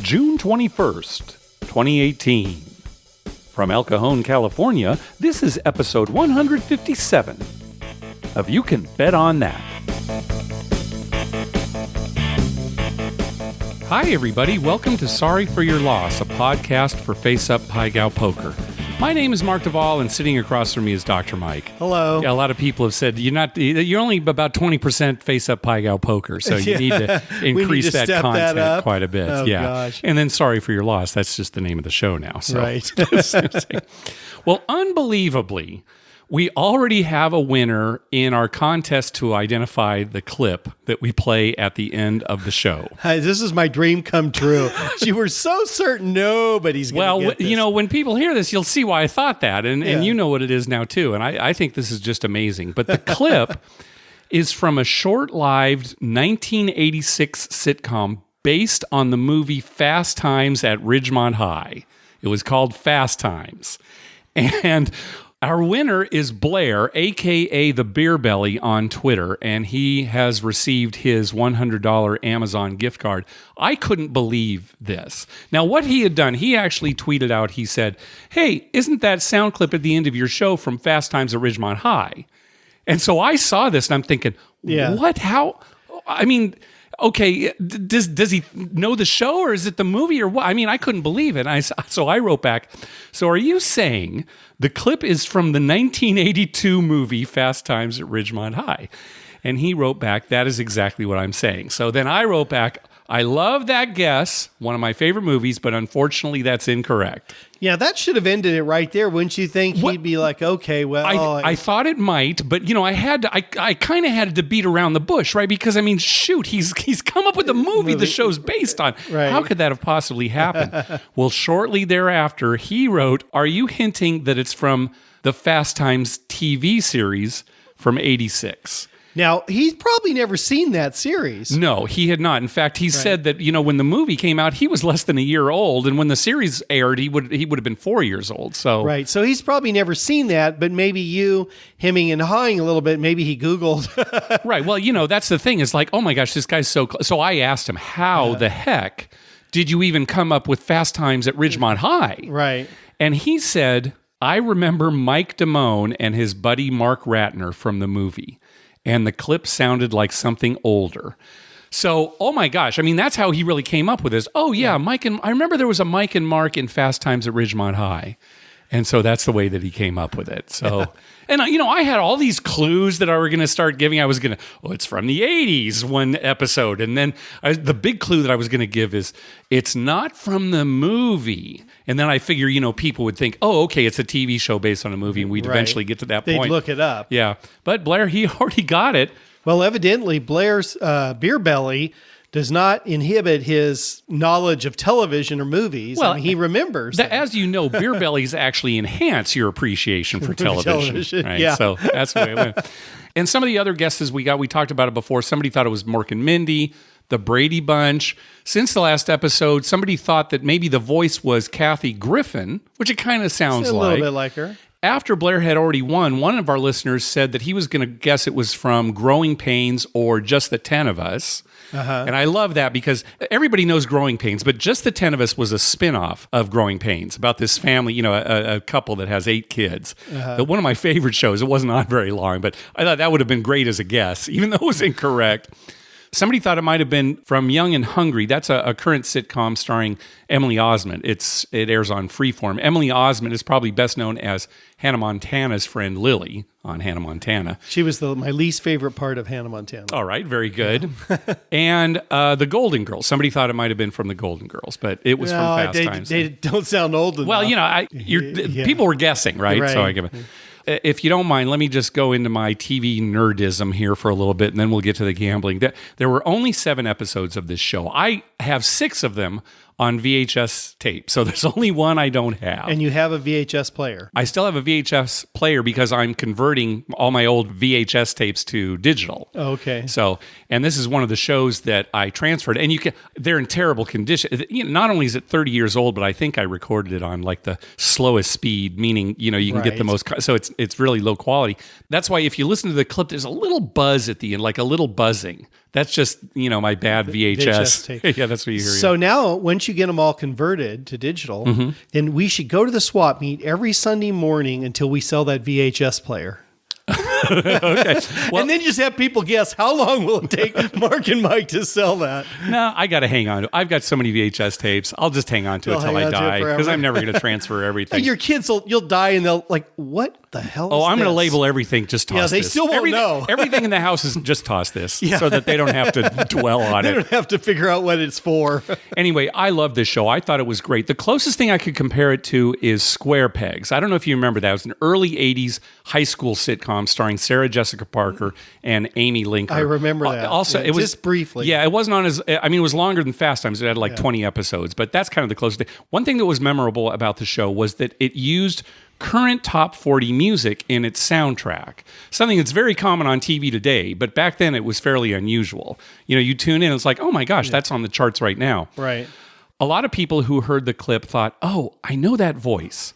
June 21st, 2018. From El Cajon, California, this is episode 157 of You Can Bet on That. Hi, everybody. Welcome to Sorry for Your Loss, a podcast for Face Up Pai Gow Poker. My name is Mark Duvall, and sitting across from me is Dr. Mike. Hello. Yeah, a lot of people have said you're only about 20% Face Up Pai Gow Poker, so you need to increase that content quite a bit. Oh, yeah. Gosh. And then Sorry for Your Loss. That's just the name of the show now. So. Right. Well, unbelievably, we already have a winner in our contest to identify the clip that we play at the end of the show. Hi, this is my dream come true. You were so certain nobody's going to get this. You know, when people hear this, you'll see why I thought that. And you know what it is now, too. And I think this is just amazing. But the clip is from a short-lived 1986 sitcom based on the movie Fast Times at Ridgemont High. It was called Fast Times. And our winner is Blair, a.k.a. the Beer Belly on Twitter, and he has received his $100 Amazon gift card. I couldn't believe this. Now, what he had done, he actually tweeted out, he said, "Hey, isn't that sound clip at the end of your show from Fast Times at Ridgemont High?" And so I saw this, and I'm thinking, what? How? I mean, okay, does he know the show, or is it the movie, or what? I mean, I couldn't believe it. So I wrote back, so are you saying the clip is from the 1982 movie Fast Times at Ridgemont High? And he wrote back, that is exactly what I'm saying. So then I wrote back, I love that guess, one of my favorite movies, but unfortunately that's incorrect. Yeah, that should have ended it right there. Wouldn't you think he'd be like, okay, well... I thought it might, but, you know, I kind of had to beat around the bush, right? Because, I mean, shoot, he's come up with a movie the show's based on. Right. How could that have possibly happened? Well, shortly thereafter, he wrote, are you hinting that it's from the Fast Times TV series from 86? Now, he's probably never seen that series. No, he had not. In fact, he said that, you know, when the movie came out, he was less than a year old, and when the series aired, he would have been 4 years old. So right, so he's probably never seen that, but maybe you hemming and hawing a little bit, maybe he Googled. Right, well, you know, that's the thing. Is like, oh my gosh, this guy's so close. So I asked him, how the heck did you even come up with Fast Times at Ridgemont High? Right. And he said, I remember Mike Damone and his buddy Mark Ratner from the movie. And the clip sounded like something older. So, oh my gosh, I mean, that's how he really came up with this. Oh yeah, I remember there was a Mike and Mark in Fast Times at Ridgemont High. And so that's the way that he came up with it. So, and you know, I had all these clues that I were going to start giving. I was going to, it's from the 80s, one episode. And then the big clue that I was going to give is, it's not from the movie. And then I figure, you know, people would think, oh, okay, it's a TV show based on a movie. And we'd eventually get to that point. They'd look it up. Yeah. But Blair, he already got it. Well, evidently, Blair's Beer Belly does not inhibit his knowledge of television or movies. Well, I mean, he remembers. As you know, beer bellies actually enhance your appreciation for television. Right? Yeah. So that's the way it went. And some of the other guesses we talked about it before. Somebody thought it was Mork and Mindy, the Brady Bunch. Since the last episode, somebody thought that maybe the voice was Kathy Griffin, which it kind of sounds like. A little bit like her. After Blair had already won, one of our listeners said that he was going to guess it was from Growing Pains or Just the 10 of Us. And I love that because everybody knows Growing Pains, but Just the 10 of Us was a spinoff of Growing Pains about this family, you know, a couple that has 8 kids. One of my favorite shows. It wasn't on very long, but I thought that would have been great as a guess, even though it was incorrect. Somebody thought it might have been from Young and Hungry. That's a current sitcom starring Emily Osment. It airs on Freeform. Emily Osment is probably best known as Hannah Montana's friend Lily on Hannah Montana. She was my least favorite part of Hannah Montana. All right, very good. Yeah. And the Golden Girls. Somebody thought it might have been from the Golden Girls, but it was from Fast Times. They don't sound old enough. Well, you know, people were guessing, right? So I give it. If you don't mind, let me just go into my TV nerdism here for a little bit, and then we'll get to the gambling. There were only 7 episodes of this show. I have 6 of them on VHS tape. So there's only one I don't have. And you have a VHS player. I still have a VHS player because I'm converting all my old VHS tapes to digital. Okay. So, and this is one of the shows that I transferred, and they're in terrible condition. You know, not only is it 30 years old, but I think I recorded it on like the slowest speed, meaning, you know, you can get the most, so it's really low quality. That's why if you listen to the clip, there's a little buzz at the end, like a little buzzing That's just, my bad VHS. tape. Yeah, that's what you hear. So now, once you get them all converted to digital, then we should go to the swap meet every Sunday morning until we sell that VHS player. Okay. Well, and then just have people guess how long will it take Mark and Mike to sell that. no, I got to hang on. I've got so many VHS tapes. I'll just hang on to it till I die because I'm never going to transfer everything. And your kids you'll die and they'll like, what the hell is I'm going to this? label everything. Just toss they this. still won't know. Everything in the house is just toss this so that they don't have to dwell on They it. don't have to figure out what it's for. Anyway, I love this show. I thought it was great. The closest thing I could compare it to is Square Pegs. I don't know if you remember that. It was an early 80s high school sitcom starring Sarah Jessica Parker and Amy Linker. I remember that. Also, it was just briefly. Yeah, it wasn't on it was longer than Fast Times. It had like 20 episodes, but that's kind of the closest thing. One thing that was memorable about the show was that it used current top 40 music in its soundtrack. Something that's very common on TV today, but back then it was fairly unusual. You tune in, it's like, oh my gosh, that's on the charts right now. Right. A lot of people who heard the clip thought, oh, I know that voice.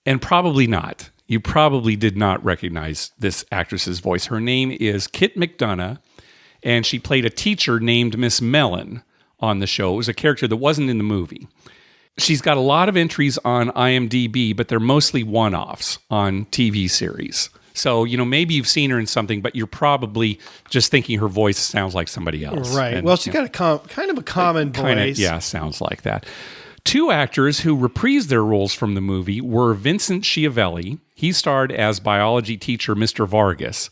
And probably not. You probably did not recognize this actress's voice. Her name is Kit McDonough, and she played a teacher named Miss Mellon on the show. It was a character that wasn't in the movie. She's got a lot of entries on IMDb, but they're mostly one-offs on TV series. So, maybe you've seen her in something, but you're probably just thinking her voice sounds like somebody else. Right. And, well, she's got a kind of a common voice. Sounds like that. Two actors who reprised their roles from the movie were Vincent Schiavelli. He starred as biology teacher Mr. Vargas.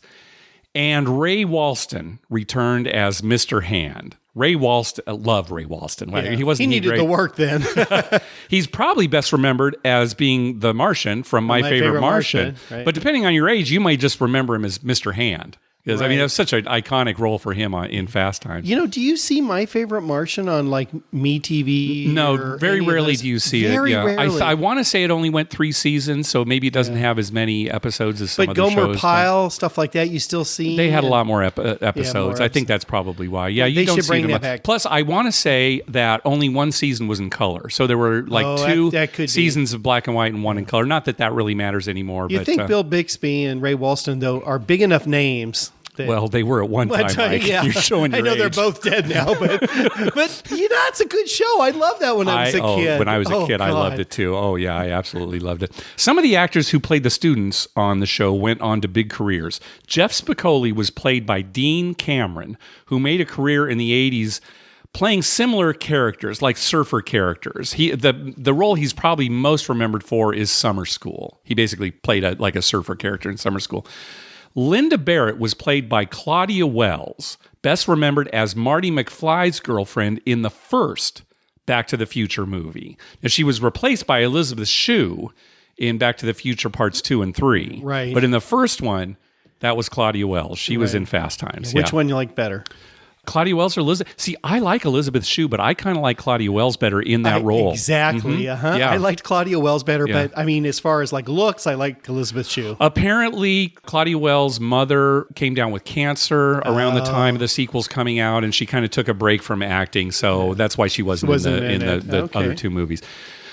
And Ray Walston returned as Mr. Hand. Ray Walston, loved Ray Walston. Yeah. He needed the work then. He's probably best remembered as being the Martian from My Favorite Martian. Right. But depending on your age, you might just remember him as Mr. Hand. Because, Right. it was such an iconic role for him in Fast Times. Do you see My Favorite Martian on like MeTV? No, very rarely do you see it. Very rarely. I want to say it only went 3 seasons, so maybe it doesn't have as many episodes as some But other Gomer shows. Pyle, stuff like that, you still see? They had a lot more episodes. more I think that's probably why. Yeah, you They don't should see bring them. that back. Plus, I want to say that only one season was in color. So there were like two that could be. seasons of black and white and one in color. Not that really matters anymore. You but, think Bill Bixby and Ray Walston, though, are big enough names? Well, they were at one time, Mike. Yeah. You're showing your I know age. they're both dead now, but it's a good show. I love that when I was a kid. When I was a kid, I loved it too. Oh, yeah, I absolutely loved it. Some of the actors who played the students on the show went on to big careers. Jeff Spicoli was played by Dean Cameron, who made a career in the 80s playing similar characters, like surfer characters. The role he's probably most remembered for is Summer School. He basically played a surfer character in Summer School. Linda Barrett was played by Claudia Wells, best remembered as Marty McFly's girlfriend in the first Back to the Future movie. Now, she was replaced by Elizabeth Shue in Back to the Future Parts 2 and 3. Right. But in the first one, that was Claudia Wells. She was in Fast Times. Which one you like better? Claudia Wells or Elizabeth? See, I like Elizabeth Shue, but I kind of like Claudia Wells better in that role. Exactly. Mm-hmm. Yeah. I liked Claudia Wells better, Yeah. but as far as like looks, I like Elizabeth Shue. Apparently, Claudia Wells' mother came down with cancer around the time of the sequels coming out, and she kind of took a break from acting, so that's why she wasn't in the other two movies.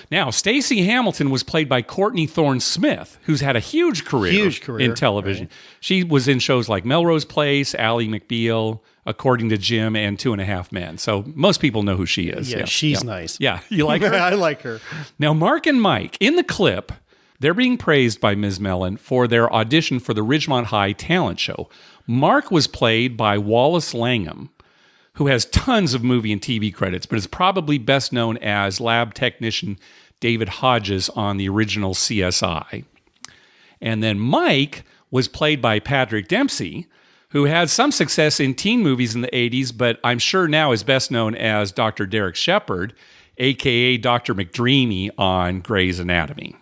Now, Stacey Hamilton was played by Courtney Thorne Smith, who's had a huge career in television. Right. She was in shows like Melrose Place, Ally McBeal, According to Jim, and 2.5 Men. So most people know who she is. Yeah, she's nice. Yeah, you like her? I like her. Now, Mark and Mike, in the clip, they're being praised by Ms. Mellon for their audition for the Ridgemont High talent show. Mark was played by Wallace Langham, who has tons of movie and TV credits, but is probably best known as lab technician David Hodges on the original CSI. And then Mike was played by Patrick Dempsey, who had some success in teen movies in the 80s, but I'm sure now is best known as Dr. Derek Shepherd, a.k.a. Dr. McDreamy on Grey's Anatomy.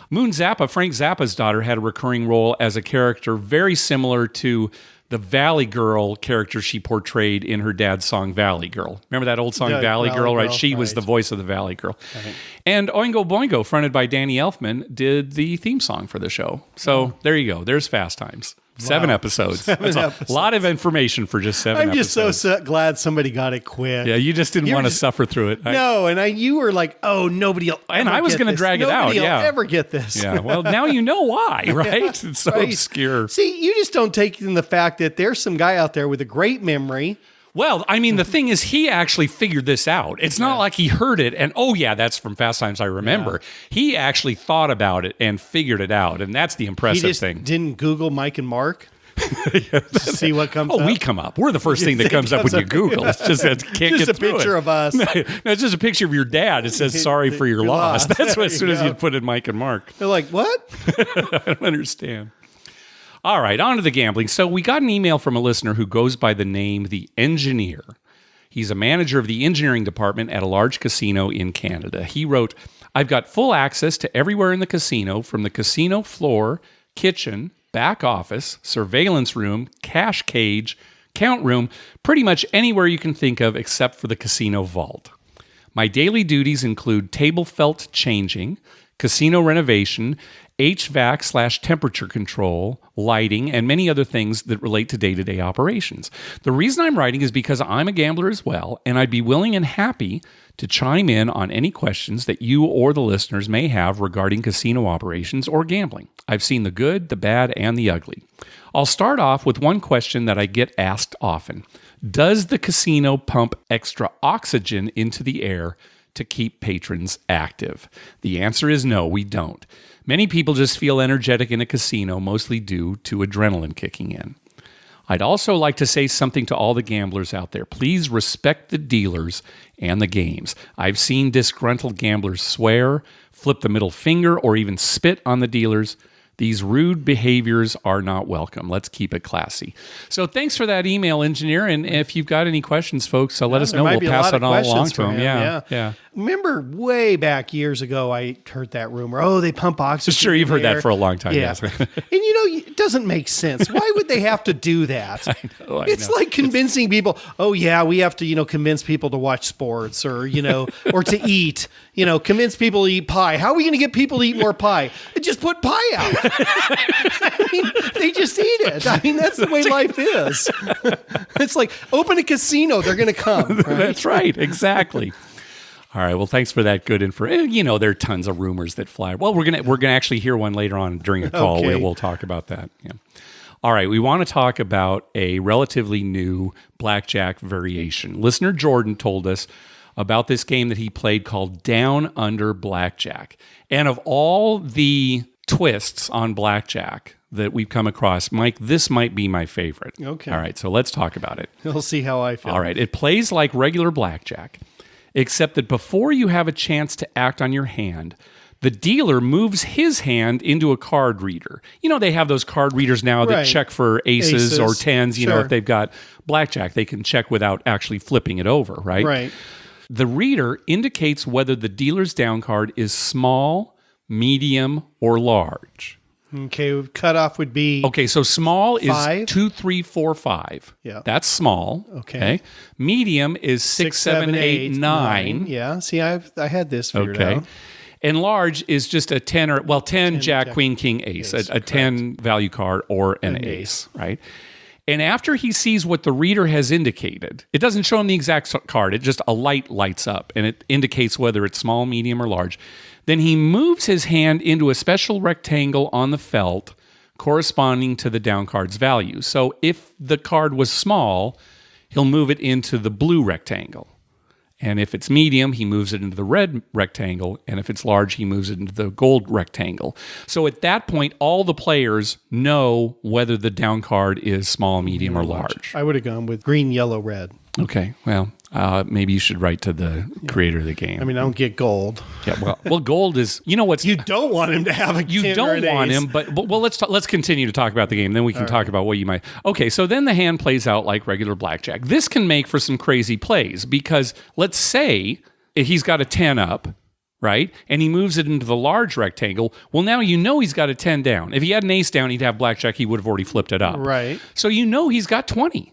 Moon Zappa, Frank Zappa's daughter, had a recurring role as a character very similar to the Valley Girl character she portrayed in her dad's song Valley Girl. Remember that old song Valley Girl, right? She was the voice of the Valley Girl. Right. And Oingo Boingo, fronted by Danny Elfman, did the theme song for the show. So there you go. There's Fast Times. 7 episodes. That's a lot of information for just 7 episodes. I'm just so glad somebody got it quick. Yeah, you just didn't want to suffer through it. No, and you were like, oh, nobody will ever And I was going to drag it out. Nobody will Yeah. ever get this. Yeah, well, now you know why, right? It's so obscure. See, you just don't take in the fact that there's some guy out there with a great memory. Well, I mean, the thing is, he actually figured this out. It's not like he heard it and, oh, yeah, that's from Fast Times I Remember. Yeah. He actually thought about it and figured it out, and that's the impressive thing. He didn't Google Mike and Mark? See what comes up? Oh, we come up. We're the first thing that comes up when you Google. It's just can't get just a picture of us. No, it's just a picture of your dad. It says, sorry for your loss. That's what, as soon as you put in Mike and Mark. They're like, what? I don't understand. All right, on to the gambling. So we got an email from a listener who goes by the name The Engineer. He's a manager of the engineering department at a large casino in Canada. He wrote, I've got full access to everywhere in the casino, from the casino floor, kitchen, back office, surveillance room, cash cage, count room, pretty much anywhere you can think of except for the casino vault. My daily duties include table felt changing, casino renovation, HVAC/temperature control, lighting, and many other things that relate to day-to-day operations. The reason I'm writing is because I'm a gambler as well, and I'd be willing and happy to chime in on any questions that you or the listeners may have regarding casino operations or gambling. I've seen the good, the bad, and the ugly. I'll start off with one question that I get asked often. Does the casino pump extra oxygen into the air to keep patrons active? The answer is no, we don't. Many people just feel energetic in a casino, mostly due to adrenaline kicking in. I'd also like to say something to all the gamblers out there. Please respect the dealers and the games. I've seen disgruntled gamblers swear, flip the middle finger, or even spit on the dealers. These rude behaviors are not welcome. Let's keep it classy. So thanks for that email, Engineer. And if you've got any questions, folks, let us know. We'll pass it all along to him. Yeah. Remember way back years ago, I heard that rumor. Oh, they pump oxygen. Sure, you've heard that for a long time. Yeah. And it doesn't make sense. Why would they have to do that? I know. It's like convincing people, oh yeah, we have to, convince people to watch sports or, or to eat, convince people to eat pie. How are we going to get people to eat more pie? Just put pie out. I mean, they just eat it. I mean, that's the way life is. It's like, open a casino, they're going to come. Right? That's right. Exactly. All right. Well, thanks for that good info. There are tons of rumors that fly. Well, we're gonna actually hear one later on during a call. Okay. We'll talk about that. Yeah. All right. We want to talk about a relatively new Blackjack variation. Listener Jordan told us about this game that he played called Down Under Blackjack. And of all the twists on Blackjack that we've come across, Mike, this might be my favorite. Okay. All right. So let's talk about it. We'll see how I feel. All right. It plays like regular Blackjack, except that before you have a chance to act on your hand, the dealer moves his hand into a card reader. They have those card readers now that check for aces or tens. If they've got Blackjack, they can check without actually flipping it over, right? Right. The reader indicates whether the dealer's down card is small, medium, or large. Okay, cutoff would be... Okay, so small 5. is 2, 3, 4, 5. Yeah. That's small. Okay. Medium is 6, 7, 8, 9. Yeah, see, I had this figured out. And large is just a 10 10 Jack, Queen, King, Ace. A 10 value card or an ace, right? And after he sees what the reader has indicated, it doesn't show him the exact card. It just a light lights up, and it indicates whether it's small, medium, or large. Then he moves his hand into a special rectangle on the felt corresponding to the down card's value. So if the card was small, he'll move it into the blue rectangle. And if it's medium, he moves it into the red rectangle. And if it's large, he moves it into the gold rectangle. So at that point, all the players know whether the down card is small, medium, or large. I would have gone with green, yellow, red. Okay, well, maybe you should write to the creator of the game. I mean, I don't get gold. Yeah, well, gold is, what's... You don't want him to have a 10 You don't want him, but let's continue to talk about the game. Then we can talk about what you might... Okay, so then the hand plays out like regular Blackjack. This can make for some crazy plays because let's say he's got a 10 up, right? And he moves it into the large rectangle. Well, now he's got a 10 down. If he had an ace down, he'd have Blackjack. He would have already flipped it up. Right. So he's got 20.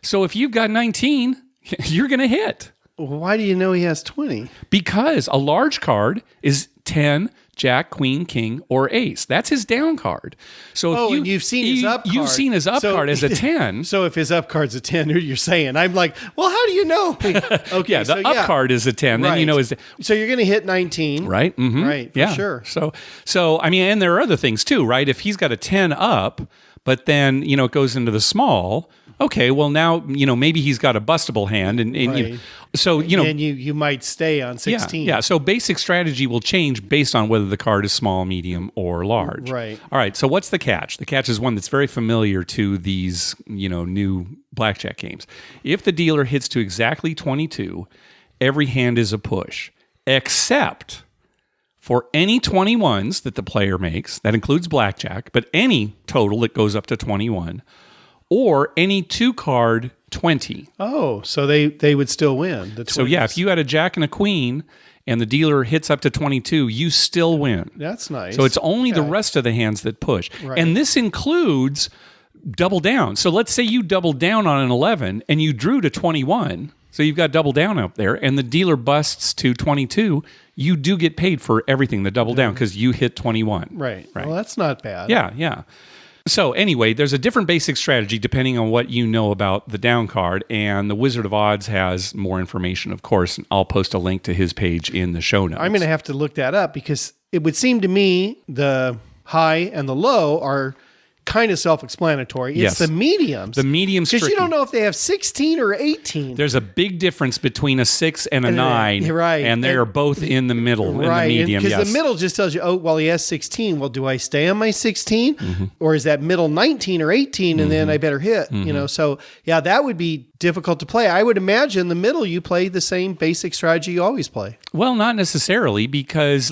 So if you've got 19, you're going to hit. Why do you know he has 20? Because a large card is 10, Jack, Queen, King, or Ace. That's his down card. So if and you've seen his up card. You've seen his up card as a 10. So if his up card's a 10, you're saying, I'm like, well, how do you know? Okay, yeah, the up card is a 10. Right. Then you know his. So you're going to hit 19. Right. Mm-hmm. Right. For sure. So I mean, and there are other things too, right? If he's got a 10 up, but then, it goes into the small. Okay, well now, maybe he's got a bustable hand and right. And you might stay on 16. Yeah. So basic strategy will change based on whether the card is small, medium, or large. Right. All right. So what's the catch? The catch is one that's very familiar to these, new blackjack games. If the dealer hits to exactly 22, every hand is a push, except for any 21s that the player makes. That includes blackjack, but any total that goes up to 21. Or any 2-card 20. Oh, so they would still win. So yeah, if you had a Jack and a Queen and the dealer hits up to 22, you still win. That's nice. So it's only the rest of the hands that push. Right. And this includes double down. So let's say you doubled down on an 11 and you drew to 21. So you've got double down up there and the dealer busts to 22. You do get paid for everything, the double down, because you hit 21. Right. Well, that's not bad. Yeah. So anyway, there's a different basic strategy depending on what you know about the down card, and the Wizard of Odds has more information, of course, and I'll post a link to his page in the show notes. I'm going to have to look that up because it would seem to me the high and the low are kind of self-explanatory. It's Yes. the mediums. The medium's tricky. Because you don't know if they have 16 or 18. There's a big difference between a 6 and a 9, right. and they are both in the middle, in the medium. Because Yes. the middle just tells you, oh, well, he has 16. Well, do I stay on my 16? Or is that middle 19 or 18 and then I better hit? So yeah, that would be difficult to play. I would imagine the middle you play the same basic strategy you always play. Well, not necessarily, because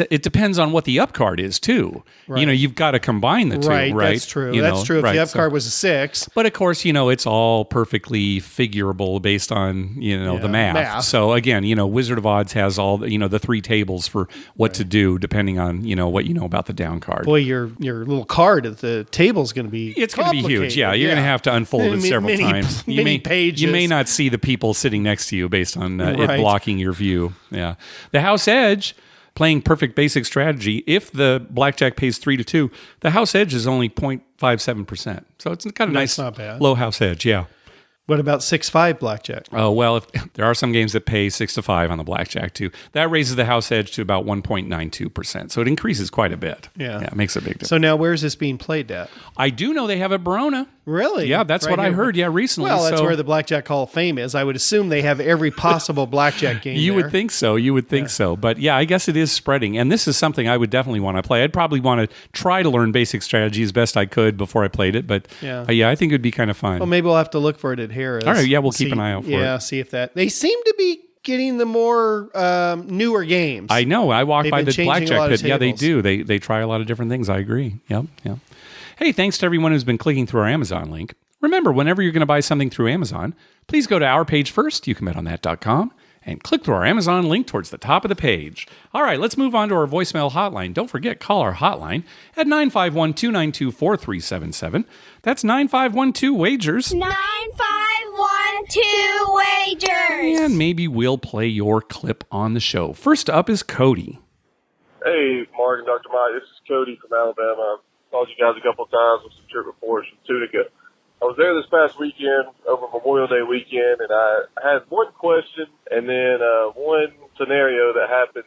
it depends on what the up card is too. Right. You've got to combine the two, right? That's true. That's true. If the up card was a 6. But of course, it's all perfectly figurable based on, the math. So again, Wizard of Odds has all the 3 tables for what to do depending on, what you know about the down card. Boy, your little card at the table is going to be It's going to be huge. Yeah, you're going to have to unfold it several times. Many pages. You may not see the people sitting next to you based on it blocking your view. Yeah. The house edge, playing perfect basic strategy, if the blackjack pays 3-2, the house edge is only 0.57%. So it's kind of nice, not bad. Low house edge, yeah. What about 6-5 blackjack? Oh, well, there are some games that pay 6-5 on the blackjack too. That raises the house edge to about 1.92%. So it increases quite a bit. Yeah, it makes a big difference. So now where's this being played at? I do know they have at Verona. Really? Yeah, that's what I heard. Yeah, recently. Well, that's where the Blackjack Hall of Fame is. I would assume they have every possible blackjack game. You would think so. But yeah, I guess it is spreading. And this is something I would definitely want to play. I'd probably want to try to learn basic strategy as best I could before I played it. But yeah, I think it would be kind of fun. Well, maybe we'll have to look for it at Harrah's. All right, yeah, we'll keep an eye out for it. Yeah, see if that. They seem to be getting the more newer games. I know. I walked by the changing blackjack pit. Yeah, they tables. do. They try a lot of different things. I agree. Yep. Hey, thanks to everyone who's been clicking through our Amazon link. Remember, whenever you're going to buy something through Amazon, please go to our page first, youcanbetonthat.com, and click through our Amazon link towards the top of the page. All right, let's move on to our voicemail hotline. Don't forget, call our hotline at 951-292-4377. That's 9512-WAGERS. 9512-WAGERS. And maybe we'll play your clip on the show. First up is Cody. Hey, Mark and Dr. Mike, this is Cody from Alabama. I've called you guys a couple of times with some trip reports from Tunica. I was there this past weekend, over Memorial Day weekend, and I had one question and then one scenario that happened.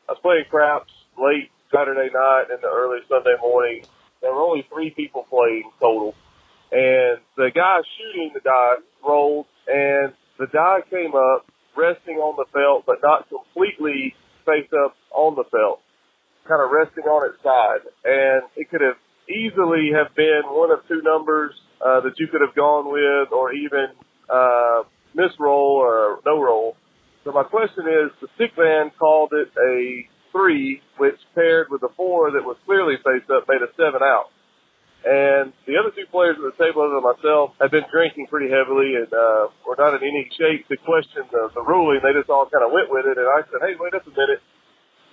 I was playing craps late Saturday night and the early Sunday morning. There were only 3 people playing total. And the guy shooting the die rolled, and the die came up resting on the felt, but not completely face up on the felt, kind of resting on its side. And it could have easily have been one of 2 numbers that you could have gone with, or even misroll or no roll. So my question is, the stick man called it a 3, which paired with a 4 that was clearly face up made a 7 out. And the other 2 players at the table, other than myself, had been drinking pretty heavily and were not in any shape to question the ruling. They just all kind of went with it. And I said, hey, wait up a minute.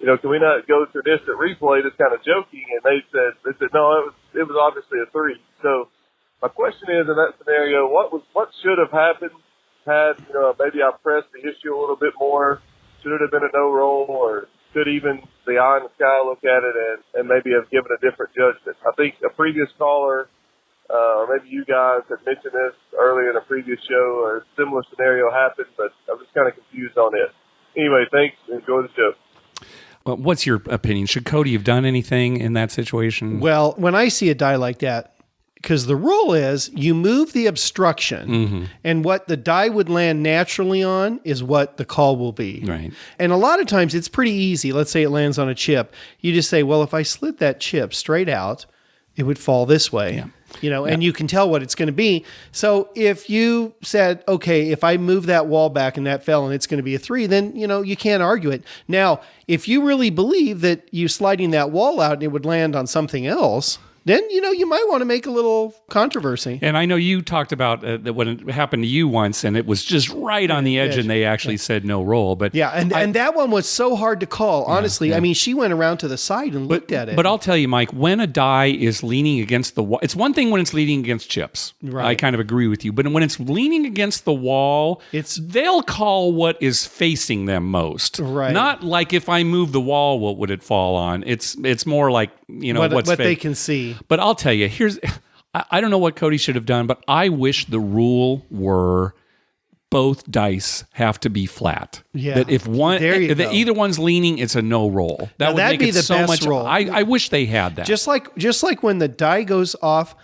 Can we not go to an instant replay that's kind of joking? And they said, no, it was obviously a 3. So my question is, in that scenario, what should have happened had, maybe I pressed the issue a little bit more? Should it have been a no roll, or could even the eye in the sky look at it and maybe have given a different judgment. I think a previous caller, or maybe you guys had mentioned this earlier in a previous show, or a similar scenario happened, but I'm just kind of confused on it. Anyway, thanks. Enjoy the show. Well, what's your opinion? Should Cody have done anything in that situation? Well, when I see a die like that, because the rule is you move the obstruction, and what the die would land naturally on is what the call will be. Right. And a lot of times it's pretty easy. Let's say it lands on a chip. You just say, well, if I slid that chip straight out, it would fall this way. Yeah. And you can tell what it's going to be. So if you said, okay, if I move that wall back and that fell and it's going to be a 3, then, you can't argue it. Now, if you really believe that you sliding that wall out and it would land on something else, then, you might want to make a little controversy. And I know you talked about that when it happened to you once, and it was just right on the edge, and they actually said no roll. But yeah, and that one was so hard to call, honestly. Yeah. I mean, she went around to the side and looked at it. But I'll tell you, Mike, when a die is leaning against the wall, it's one thing when it's leaning against chips. Right. I kind of agree with you. But when it's leaning against the wall, they'll call what is facing them most. Right. Not like if I move the wall, what would it fall on? It's more like, what they can see. But I'll tell you, I don't know what Cody should have done, but I wish the rule were both dice have to be flat. Yeah. That if either one's leaning, it's a no roll. That would make be it the so best much. roll. I wish they had that. Just like when the die goes off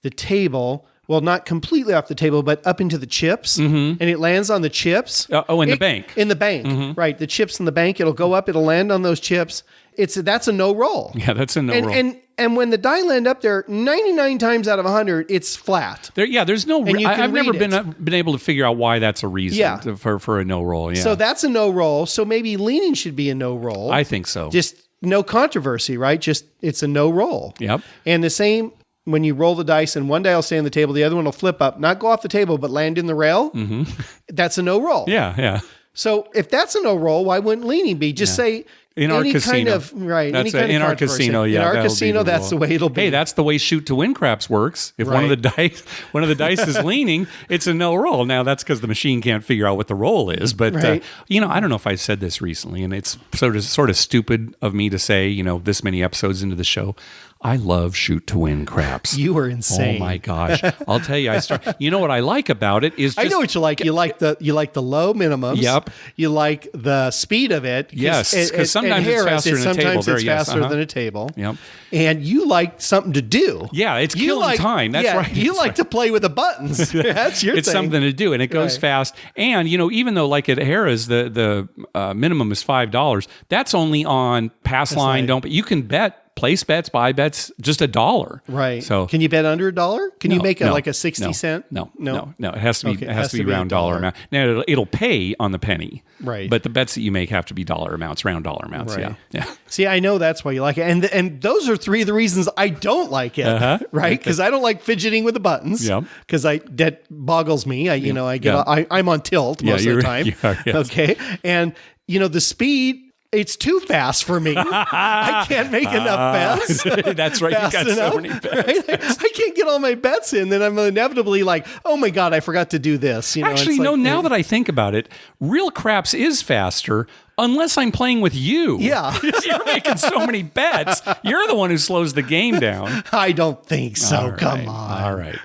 the table. Well, not completely off the table, but up into the chips, and it lands on the chips. In the bank. In the bank, right. The chips in the bank, it'll go up, it'll land on those chips. That's a no roll. Yeah, that's a no roll. And when the die land up there, 99 times out of 100, it's flat. There's no. I've never been able to figure out why that's a reason for a no roll. Yeah. So that's a no roll. So maybe leaning should be a no roll. I think so. Just no controversy, right? Just it's a no roll. Yep. And the same when you roll the dice and one die will stay on the table, the other one will flip up, not go off the table, but land in the rail. Mm-hmm. That's a no roll. Yeah, yeah. So if that's a no roll, why wouldn't leaning be? Just say in our casino. Kind of, right. That's in our casino. Yeah, in our casino, that's the way it'll be. Hey, that's the way shoot to win craps works. If one of the dice is leaning, it's a no roll. Now that's because the machine can't figure out what the roll is. But I don't know if I said this recently, and it's sort of stupid of me to say, this many episodes into the show. I love shoot to win craps. You were insane. Oh my gosh! I'll tell you, You know what I like about it is I know what you like. You like the low minimums. Yep. You like the speed of it. Yes, because sometimes it's faster than a table. Sometimes it's faster than a table. Yep. And you like something to do. Yeah, it's killing time. That's right. You like to play with the buttons. That's your thing. It's something to do, and it goes fast. And even though like at Harrah's the minimum is $5, that's only on pass line. You can place bets, buy bets, just $1. Right. So can you bet under $1? Can you make like a 60 cent? No. It has to be round dollar amount. Now it'll pay on the penny. Right. But the bets that you make have to be dollar amounts, round dollar amounts. Right. Yeah. See, I know that's why you like it. And those are 3 of the reasons I don't like it. Right? Because I don't like fidgeting with the buttons. Yeah. Because that boggles me. I'm on tilt most of the time. You are, yes. Okay. And the speed, it's too fast for me. I can't make enough bets. That's right. You got so many bets. Right? I can't get all my bets in. Then I'm inevitably like, oh my God, I forgot to do this. Actually, now that I think about it, real craps is faster unless I'm playing with you. Yeah. You're making so many bets. You're the one who slows the game down. I don't think so. Right. Come on. All right.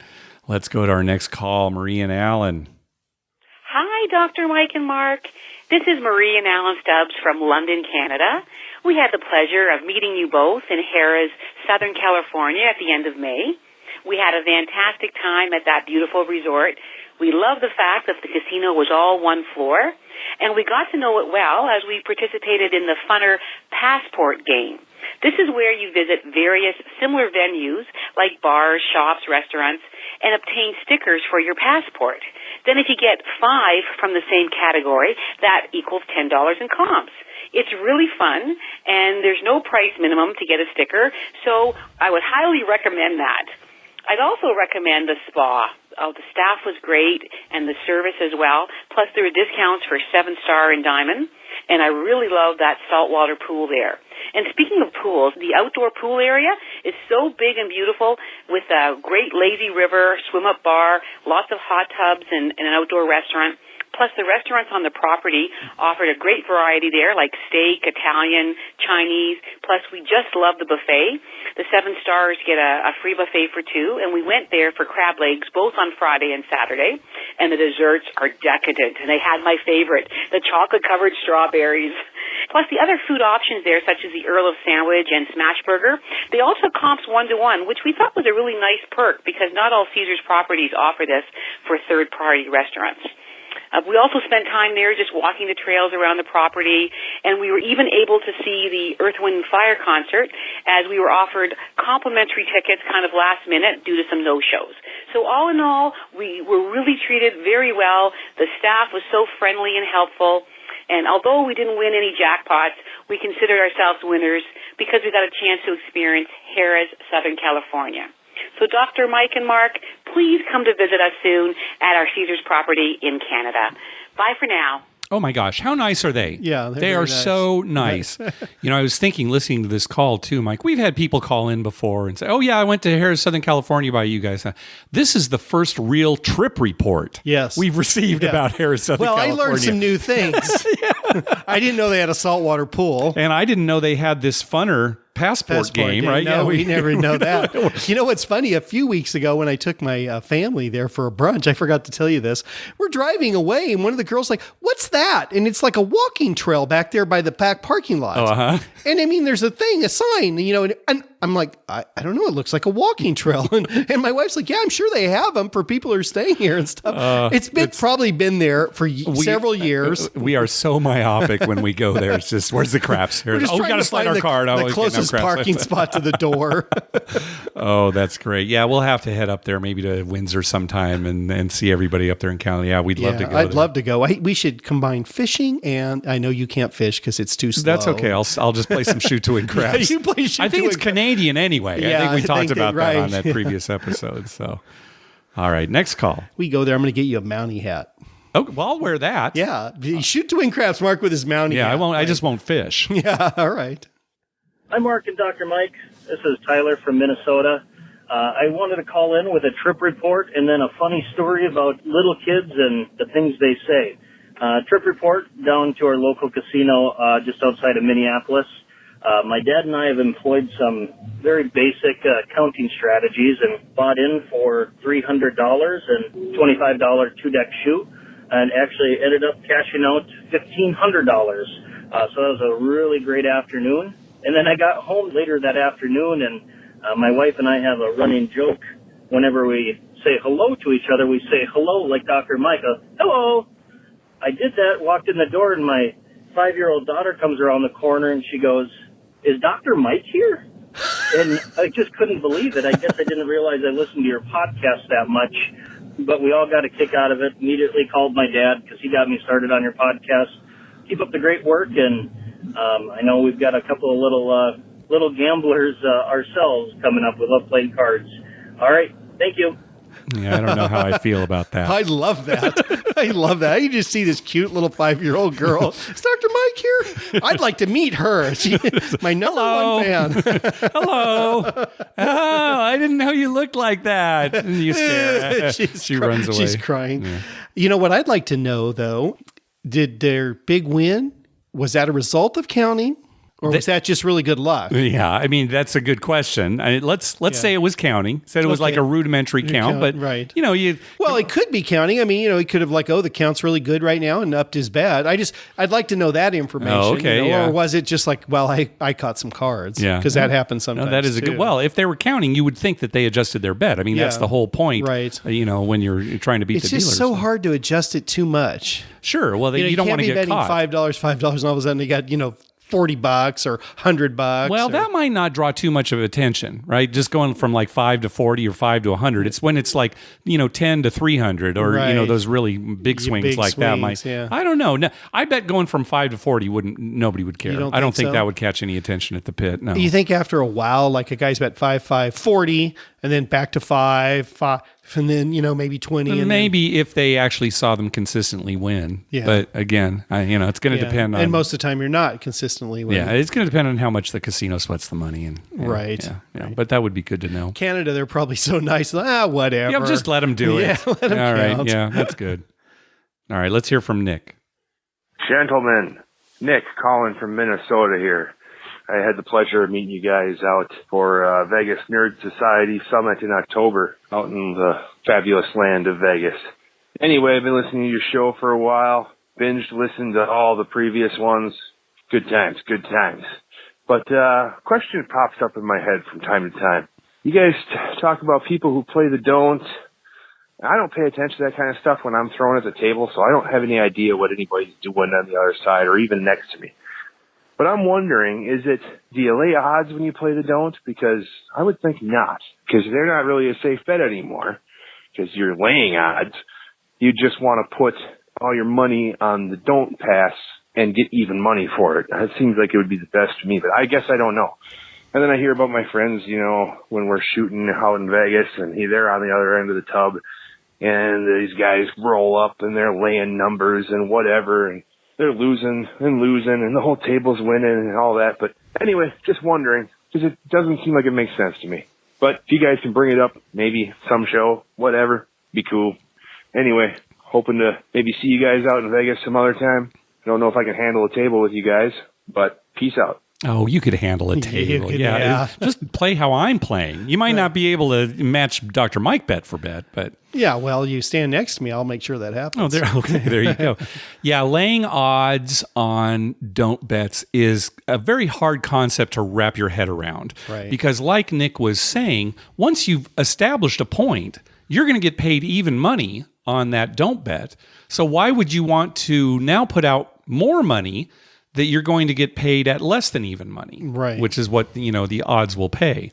Let's go to our next call, Marie and Alan. Hi, Dr. Mike and Mark. This is Marie and Alan Stubbs from London, Canada. We had the pleasure of meeting you both in Harrah's, Southern California at the end of May. We had a fantastic time at that beautiful resort. We loved the fact that the casino was all one floor, and we got to know it well as we participated in the funner passport game. This is where you visit various similar venues like bars, shops, restaurants, and obtain stickers for your passport. Then if you get 5 from the same category, that equals $10 in comps. It's really fun, and there's no price minimum to get a sticker, so I would highly recommend that. I'd also recommend the spa. The staff was great, and the service as well. Plus, there are discounts for 7-star and Diamond, and I really love that saltwater pool there. And speaking of pools, the outdoor pool area is so big and beautiful with a great lazy river, swim-up bar, lots of hot tubs, and an outdoor restaurant. Plus, the restaurants on the property offered a great variety there, like steak, Italian, Chinese. Plus, we just love the buffet. The 7 stars get a free buffet for 2, and we went there for crab legs both on Friday and Saturday. And the desserts are decadent, and they had my favorite, the chocolate-covered strawberries. Plus, the other food options there, such as the Earl of Sandwich and Smash Burger, they also comps 1-to-1, which we thought was a really nice perk because not all Caesars properties offer this for third-party restaurants. We also spent time there just walking the trails around the property, and we were even able to see the Earth, Wind, and Fire concert as we were offered complimentary tickets kind of last minute due to some no-shows. So all in all, we were really treated very well. The staff was so friendly and helpful. And although we didn't win any jackpots, we considered ourselves winners because we got a chance to experience Harrah's Southern California. So Dr. Mike and Mark, please come to visit us soon at our Caesars property in Canada. Bye for now. Oh my gosh, how nice are they? Yeah, they are so nice. I was thinking, listening to this call too, Mike, we've had people call in before and say, oh yeah, I went to Harrah, Southern California by you guys. This is the first real trip report we've received about Harrah, Southern California. Well, I learned some new things. I didn't know they had a saltwater pool. And I didn't know they had this funner passport game, right? No, we never know that. You know what's funny? A few weeks ago when I took my family there for a brunch, I forgot to tell you this. We're driving away and one of the girls like, what's that? And it's like a walking trail back there by the back parking lot. Oh, uh-huh. And I mean, there's a sign, and I'm like, I don't know. It looks like a walking trail. And my wife's like, yeah, I'm sure they have them for people who are staying here and stuff. It's probably been there for several years. We are so myopic when we go there. It's just, where's the craps? Here. We got to slide our card. The closest parking spot to the door. Oh, that's great. Yeah, we'll have to head up there maybe to Windsor sometime and see everybody up there in Canada. Yeah, we'd love to go. I'd love to go. We should combine fishing, and I know you can't fish because it's too slow. That's okay. I'll just play some shoot to win craps. You play shoot I think it's Canadian anyway. Yeah, I think we talked about right. that on that previous episode. So, all right, next call. We go there. I'm going to get you a Mountie hat. Oh, well, I'll wear that. Yeah, shoot to win craps, Mark, with his Mountie hat. Yeah, I won't. I just won't fish. Yeah, all right. Hi, Mark and Dr. Mike. This is Tyler from Minnesota. I wanted to call in with a trip report and then a funny story about little kids and the things they say. Trip report down to our local casino just outside of Minneapolis. My dad and I have employed some very basic counting strategies and bought in for $300 and $25 two-deck shoe and actually ended up cashing out $1,500. So that was a really great afternoon. And then I got home later that afternoon, and my wife and I have a running joke. Whenever we say hello to each other, we say hello like Dr. Mike. Hello. I did that, walked in the door, and my 5-year-old daughter comes around the corner, and she goes, is Dr. Mike here? And I just couldn't believe it. I guess I didn't realize I listened to your podcast that much, but we all got a kick out of it. Immediately called my dad because he got me started on your podcast. Keep up the great work, and I know we've got a couple of little gamblers ourselves coming up with playing cards. All right, thank you. Yeah, I don't know how I feel about that. I love that. I love that. You just see this cute little 5-year-old girl. Is Dr. Mike here? I'd like to meet her. She's my number one fan. Hello. Oh, I didn't know you looked like that. And you scare her. She runs away. She's crying. Yeah. You know what I'd like to know, though? Did their big win, was that a result of counting? Or was that just really good luck? Yeah, I mean, that's a good question. Let's say it was counting. Said it was like a rudimentary count, but right. Well, it could be counting. I mean, he could have the count's really good right now and upped his bet. I'd like to know that information. Oh, okay, yeah. Or was it just like, well, I caught some cards? Yeah, because that happens sometimes. No, that is a good. Well, if they were counting, you would think that they adjusted their bet. I mean, that's the whole point, right? When you're trying to beat the dealers. It's just so hard to adjust it too much. Sure. Well, you don't want to get caught. $5, and all of a sudden they got $40 or $100. Well, that might not draw too much of attention, right? Just going from like 5 to 40 or 5 to 100. It's when it's like 10 to 300 or right. Those really big swings that might. Yeah. I don't know. No, I bet going from 5 to 40 nobody would care. I don't think so? that would catch any attention at the pit. No. You think after a while, like a guy's bet 5, 40, and then back to 5, and then maybe 20. And maybe if they actually saw them consistently win. Yeah. But again, it's going to depend on. And most of the time, you're not consistently winning. Yeah, it's going to depend on how much the casino sweats the money. Right. Yeah. Right. But that would be good to know. Canada, they're probably so nice. Whatever. Yeah, just let them do it. Yeah, let them All count. right. Yeah, that's good. All right, let's hear from Nick. Gentlemen, Nick calling from Minnesota here. I had the pleasure of meeting you guys out for Vegas Nerd Society Summit in October out in the fabulous land of Vegas. Anyway, I've been listening to your show for a while, binged, listened to all the previous ones. Good times, good times. But question pops up in my head from time to time. You guys talk about people who play the don't. I don't pay attention to that kind of stuff when I'm thrown at the table, so I don't have any idea what anybody's doing on the other side or even next to me. But I'm wondering, do you lay odds when you play the don't? Because I would think not, because they're not really a safe bet anymore, because you're laying odds. You just want to put all your money on the don't pass and get even money for it. That seems like it would be the best to me, but I guess I don't know. And then I hear about my friends, when we're shooting out in Vegas and they're on the other end of the tub and these guys roll up and they're laying numbers and whatever and they're losing and the whole table's winning and all that. But anyway, just wondering, because it doesn't seem like it makes sense to me. But if you guys can bring it up, maybe some show, whatever, be cool. Anyway, hoping to maybe see you guys out in Vegas some other time. I don't know if I can handle a table with you guys, but peace out. Oh, you could handle a table. Yeah. Just play how I'm playing. You might not be able to match Dr. Mike bet for bet, but... Yeah, well, you stand next to me, I'll make sure that happens. Oh, there you go. Yeah, laying odds on don't bets is a very hard concept to wrap your head around. Right. Because like Nick was saying, once you've established a point, you're going to get paid even money on that don't bet. So why would you want to now put out more money that you're going to get paid at less than even money, right? Which is what the odds will pay.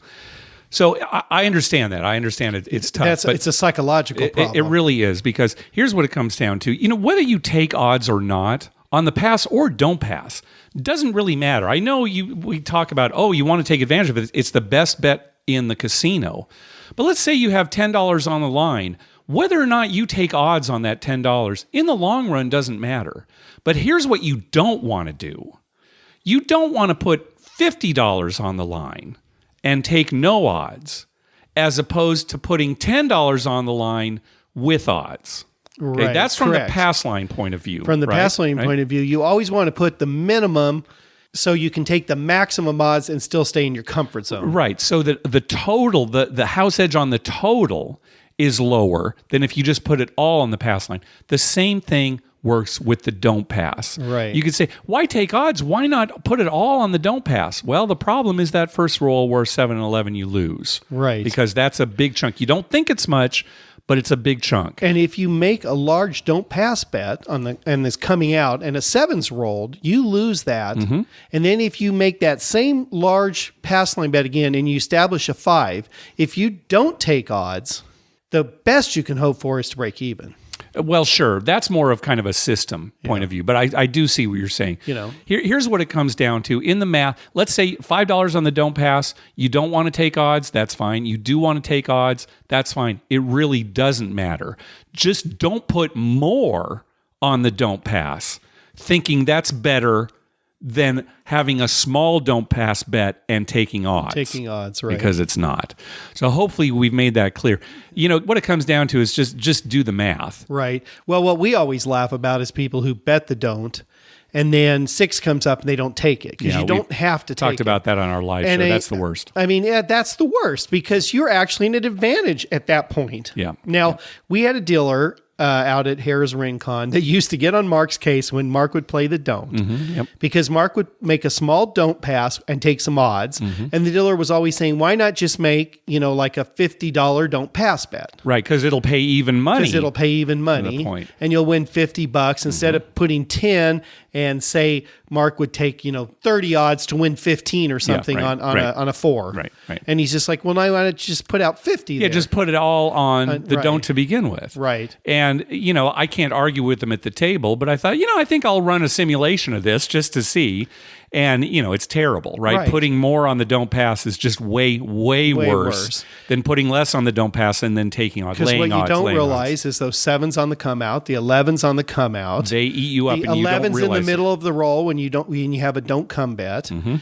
So I understand that. I understand it. It's tough. It's a psychological problem. It really is, because here's what it comes down to. Whether you take odds or not on the pass or don't pass, doesn't really matter. I know we talk about, you want to take advantage of it. It's the best bet in the casino. But let's say you have $10 on the line. Whether or not you take odds on that $10 in the long run doesn't matter. But here's what you don't want to do. You don't want to put $50 on the line and take no odds, as opposed to putting $10 on the line with odds. Okay, right, that's from correct. The pass line point of view. From the pass line point of view, you always want to put the minimum so you can take the maximum odds and still stay in your comfort zone. Right. So that the total, the house edge on the total is lower than if you just put it all on the pass line. The same thing works with the don't pass. Right. You could say, why take odds? Why not put it all on the don't pass? Well, the problem is that first roll where 7 and 11 you lose. Right. Because that's a big chunk. You don't think it's much, but it's a big chunk. And if you make a large don't pass bet and it's coming out and a 7's rolled, you lose that. Mm-hmm. And then if you make that same large pass line bet again and you establish a 5, if you don't take odds, the best you can hope for is to break even. Well, sure. That's more of kind of a system point of view, but I do see what you're saying. Here's what it comes down to. In the math, let's say $5 on the don't pass. You don't want to take odds. That's fine. You do want to take odds. That's fine. It really doesn't matter. Just don't put more on the don't pass, thinking that's better than having a small don't pass bet and taking odds. Taking odds, right. Because it's not. So hopefully we've made that clear. What it comes down to is just do the math. Right. Well, what we always laugh about is people who bet the don't, and then 6 comes up and they don't take it, because you don't have to take it. Talked about that on our live show. That's the worst. I mean, that's the worst, because you're actually in an advantage at that point. Yeah. Now, we had a dealer out at Harrah's Ring Con that used to get on Mark's case when Mark would play the don't. Mm-hmm, yep. Because Mark would make a small don't pass and take some odds. Mm-hmm. And the dealer was always saying, why not just make, like a $50 don't pass bet? Right, because it'll pay even money. Because it'll pay even money. And you'll win $50 instead of putting 10 and say Mark would take, 30 odds to win 15 or something on a 4. Right. And he's just like, well, now I want to just put out 50 there. Yeah, just put it all on the don't to begin with. Right. And, I can't argue with them at the table, but I thought, I think I'll run a simulation of this just to see. And, it's terrible, right? Putting more on the don't pass is just way worse than putting less on the don't pass and then taking odds. Because what you don't realize is those 7's on the come out, the 11's on the come out. They eat you up, the and you don't 11's realize in the middle it. of the roll when you have a don't come bet, and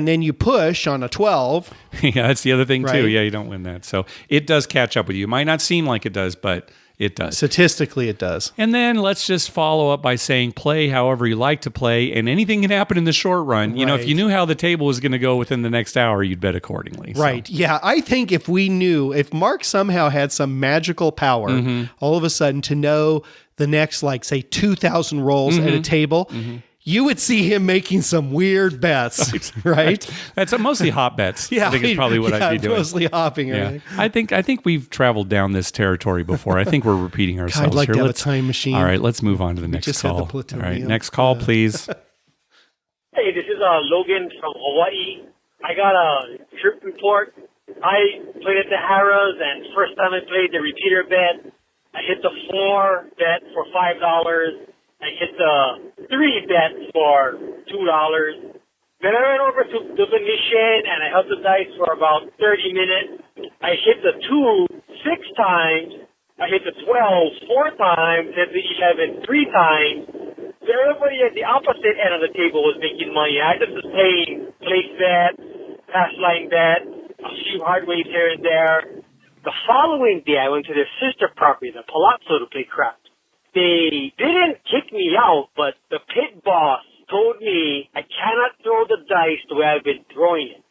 then you push on a 12. Yeah, that's the other thing too. Yeah, you don't win that. So it does catch up with you. It might not seem like it does, but It does. Statistically, it does. And then let's just follow up by saying play however you like to play, and anything can happen in the short run. You know, if you knew how the table was going to go within the next hour, you'd bet accordingly. Right. Yeah. I think if Mark somehow had some magical power all of a sudden to know the next, like, say, 2,000 rolls at a table, you would see him making some weird bets, right? That's mostly hop bets. I think is probably what I'd be doing. Mostly hopping. Yeah. I think we've traveled down this territory before. I think we're repeating ourselves I'd like here. to have a time machine. All right, let's move on to the next just call. had the plutonium. All right, next call, please. Hey, this is Logan from Hawaii. I got a trip report. I played at the Harrah's, and first time I played the repeater bet, I hit the 4 bet for $5. I hit the 3 bet for $2. Then I went over to the Venetian and I held the dice for about 30 minutes. I hit the 2 6 times. I hit the 12 4 times. Hit the 11 3 times. So everybody at the opposite end of the table was making money. I just was paying place bet, pass line bet, a few hard waves here and there. The following day, I went to their sister property, the Palazzo, to play craps. They didn't kick me out, but the pit boss told me I cannot throw the dice the way I've been throwing it.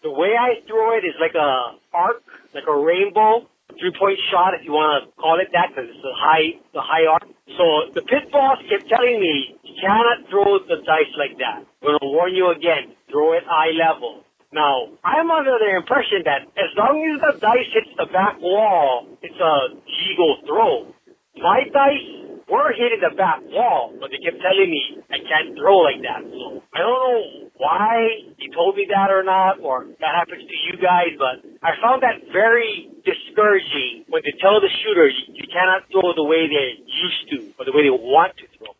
The way I throw it is like a arc, like a rainbow, 3-point shot, if you want to call it that, because it's the high arc. So the pit boss kept telling me, you cannot throw the dice like that. I'm going to warn you again, throw it eye level. Now, I'm under the impression that as long as the dice hits the back wall, it's a legal throw. My dice were hitting the back wall, but they kept telling me I can't throw like that. So I don't know why he told me that or not, or that happens to you guys, but I found that very discouraging when they tell the shooter you cannot throw the way they used to, or the way they want to throw.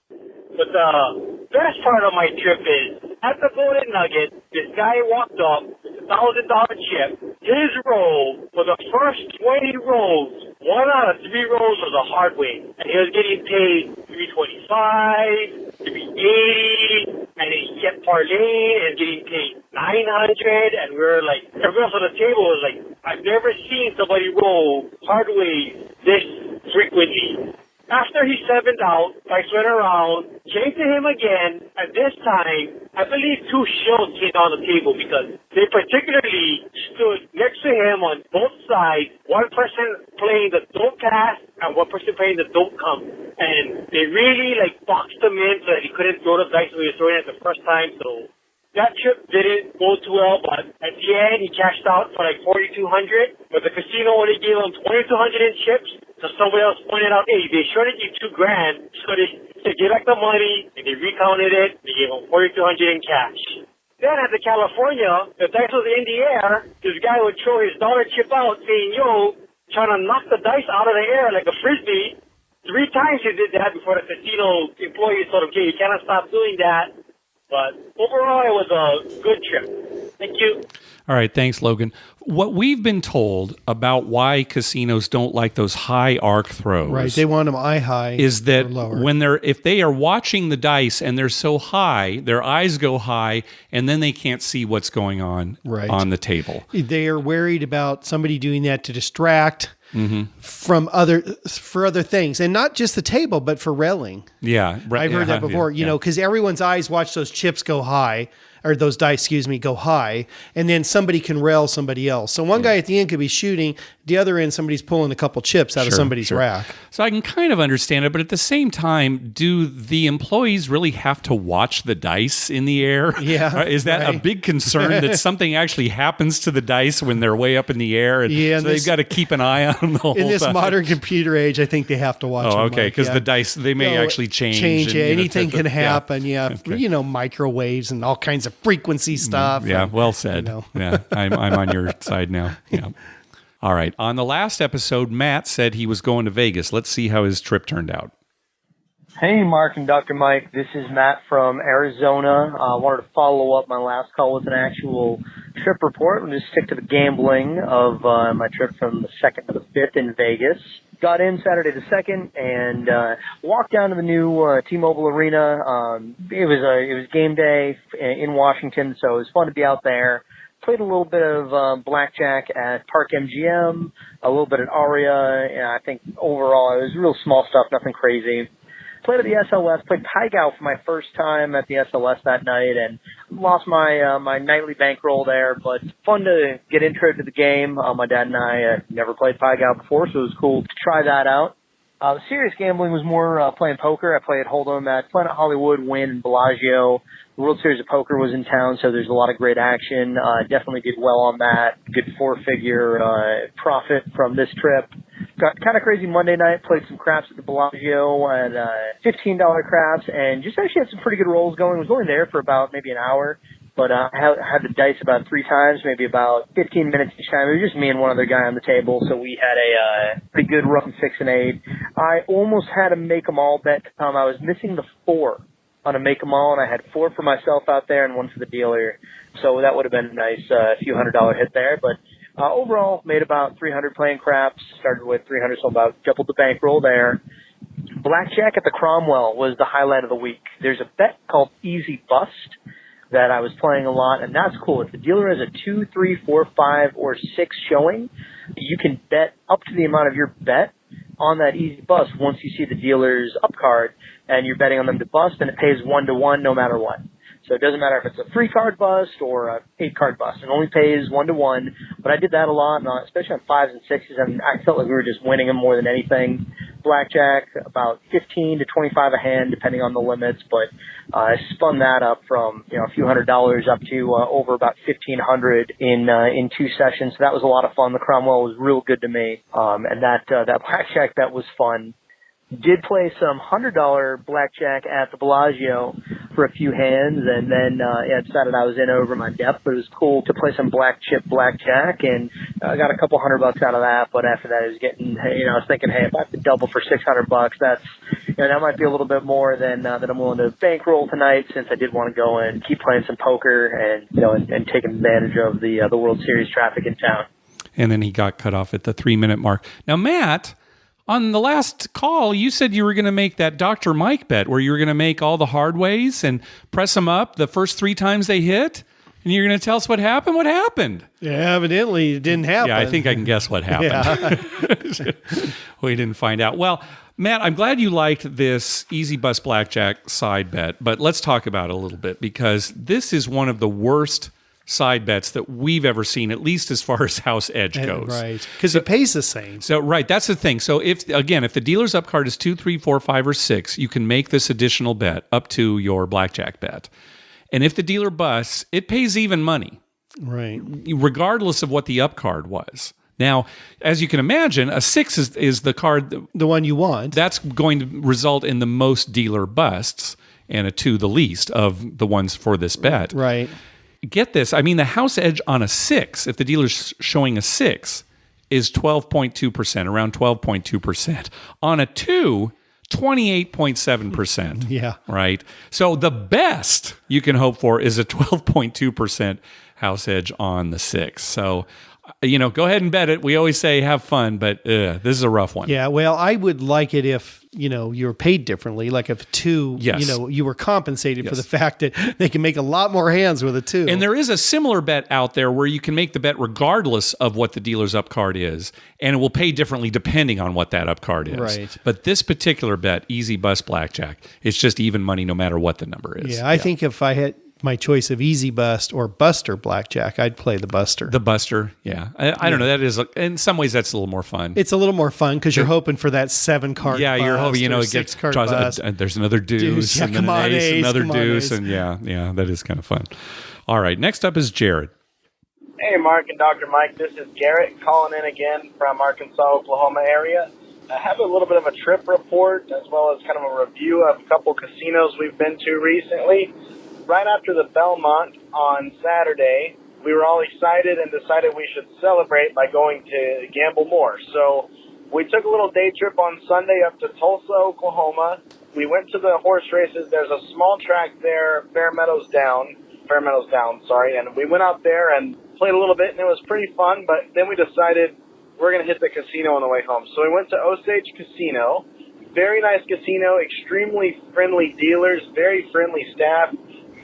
But the best part of my trip is, at the Golden Nugget, this guy walked up with a $1,000 chip. His roll, for the first 20 rolls, 1 out of 3 rolls was a hard win. And he was getting paid $325, $380, and he kept parlaying and getting paid $900. And we were like, everyone else on the table was like, I've never seen somebody roll hard ways this frequently. After he 7'd out, I went around, came to him again, and this time, I believe 2 shills came on the table because they particularly stood next to him on both sides, one person playing the don't pass and one person playing the don't come. And they really boxed him in so that he couldn't throw the dice when he was throwing it the first time, so that trip didn't go too well, but at the end, he cashed out for $4,200, but the casino only gave him $2,200 in chips. So somebody else pointed out, hey, they shorted you $2,000, so they gave back the money, and they recounted it, they gave him $4,200 in cash. Then at the California, the dice was in the air, this guy would throw his dollar chip out, saying, yo, trying to knock the dice out of the air like a frisbee. 3 times he did that before the casino employees told him, okay, you cannot stop doing that. But overall, it was a good trip. Thank you. All right, thanks, Logan. What we've been told about why casinos don't like those high arc throws, right? They want them eye high, is that or lower. when if they are watching the dice and they're so high, their eyes go high, and then they can't see what's going on on the table. They are worried about somebody doing that to distract from other things, and not just the table, but for railing. Yeah, I've heard that before. You know, because everyone's eyes watch those chips go high. Or those dice, go high, and then somebody can rail somebody else. So one guy at the end could be shooting, the other end somebody's pulling a couple chips out of somebody's rack. So I can kind of understand it, but at the same time, do the employees really have to watch the dice in the air? Yeah. Is that a big concern that something actually happens to the dice when they're way up in the air? And so they've got to keep an eye on them the whole time. In this modern computer age, I think they have to watch them. Oh, okay, because the dice, they may actually change. Anything can happen. Okay. Microwaves and all kinds of frequency stuff. Well said. Yeah, I'm on your side now. Yeah. All right. On the last episode, Matt said he was going to Vegas. Let's see how his trip turned out. Hey, Mark and Dr. Mike. This is Matt from Arizona. I wanted to follow up my last call with an actual trip report. We'll just stick to the gambling of my trip from the 2nd to the 5th in Vegas. Got in Saturday the 2nd and walked down to the new T-Mobile Arena. It was game day in Washington, so it was fun to be out there. Played a little bit of Blackjack at Park MGM, a little bit at Harrah, and I think overall it was real small stuff, nothing crazy. Played at the SLS, played Pai Gow for my first time at the SLS that night, and lost my my nightly bankroll there, but fun to get intro to the game. My dad and I never played Pai Gow before, so it was cool to try that out. The serious gambling was more playing poker. I played Hold'em at Planet Hollywood, Wynn, and Bellagio. The World Series of Poker was in town, so there's a lot of great action. Definitely did well on that. Good four-figure profit from this trip. Got kind of crazy Monday night. Played some craps at the Bellagio at $15 craps, and just actually had some pretty good rolls going. Was only there for about maybe an hour, but I had the dice about 3 times, maybe about 15 minutes each time. It was just me and one other guy on the table, so we had a pretty good run 6 and 8. I almost had a make 'em all bet to come. I was missing the 4 on a make 'em all, and I had 4 for myself out there and 1 for the dealer. So that would have been a nice few $100 hit there. But overall, made about 300 playing craps. Started with 300, so about doubled the bankroll there. Blackjack at the Cromwell was the highlight of the week. There's a bet called Easy Bust that I was playing a lot, and that's cool. If the dealer has a 2, 3, 4, 5, or 6 showing, you can bet up to the amount of your bet on that Easy Bust once you see the dealer's up card, and you're betting on them to bust, and it pays 1-to-1 no matter what. So it doesn't matter if it's a 3-card bust or a 8-card bust. It only pays 1-to-1. But I did that a lot, especially on 5s and 6s, and I felt like we were just winning them more than anything. Blackjack, about 15 to 25 a hand, depending on the limits. But I spun that up from a few $100s up to over about $1,500 in 2 sessions. So that was a lot of fun. The Cromwell was real good to me, and that Blackjack bet was fun. Did play some $100 Blackjack at the Bellagio for a few hands, and then I decided I was in over my depth, but it was cool to play some black chip Blackjack, and I got a couple $100 out of that. But after that, I was getting, I was thinking, hey, if I have to double for $600, that's, that might be a little bit more than that I'm willing to bankroll tonight, since I did want to go and keep playing some poker and and taking advantage of the World Series traffic in town. And then he got cut off at the 3-minute mark. Now, Matt, on the last call, you said you were going to make that Dr. Mike bet where you were going to make all the hard ways and press them up the first 3 times they hit. And you're going to tell us what happened? What happened? Yeah, evidently it didn't happen. Yeah, I think I can guess what happened. Yeah. We didn't find out. Well, Matt, I'm glad you liked this Easy Bust Blackjack side bet, but let's talk about it a little bit, because this is one of the worst side bets that we've ever seen, at least as far as house edge goes. Right. Because it pays the same. So, right, that's the thing. So, if the dealer's up card is 2, 3, 4, 5, or 6, you can make this additional bet up to your blackjack bet. And if the dealer busts, it pays even money. Right. Regardless of what the up card was. Now, as you can imagine, a 6 is the card. The one you want. That's going to result in the most dealer busts, and a 2 the least of the ones for this bet. Right. Get this. I mean, the house edge on a 6, if the dealer's showing a 6, is 12.2%, around 12.2%. On a 2, 28.7%. Yeah. Right? So the best you can hope for is a 12.2% house edge on the 6. So, go ahead and bet it. We always say have fun, but this is a rough one. Yeah, well, I would like it if, you were paid differently. Like if 2, yes. You were compensated for the fact that they can make a lot more hands with a 2. And there is a similar bet out there where you can make the bet regardless of what the dealer's up card is, and it will pay differently depending on what that up card is. Right. But this particular bet, Easy Bust Blackjack, it's just even money no matter what the number is. Yeah, I think if I had my choice of Easy Bust or Buster Blackjack, I'd play the Buster. The Buster, yeah. I don't know. That is, in some ways, that's a little more fun. It's a little more fun because you're hoping for that 7-card. Yeah, you're hoping it gets draws there's another deuce, yeah, and then come on, an ace, another deuce, ace. and yeah, that is kind of fun. All right, next up is Jared. Hey, Mark and Dr. Mike. This is Garrett calling in again from Arkansas, Oklahoma area. I have a little bit of a trip report as well as kind of a review of a couple casinos we've been to recently. Right after the Belmont on Saturday, we were all excited and decided we should celebrate by going to gamble more. So we took a little day trip on Sunday up to Tulsa, Oklahoma. We went to the horse races. There's a small track there, Fair Meadows Down, and we went out there and played a little bit, and it was pretty fun, but then we decided we're going to hit the casino on the way home. So we went to Osage Casino. Very nice casino, extremely friendly dealers, very friendly staff.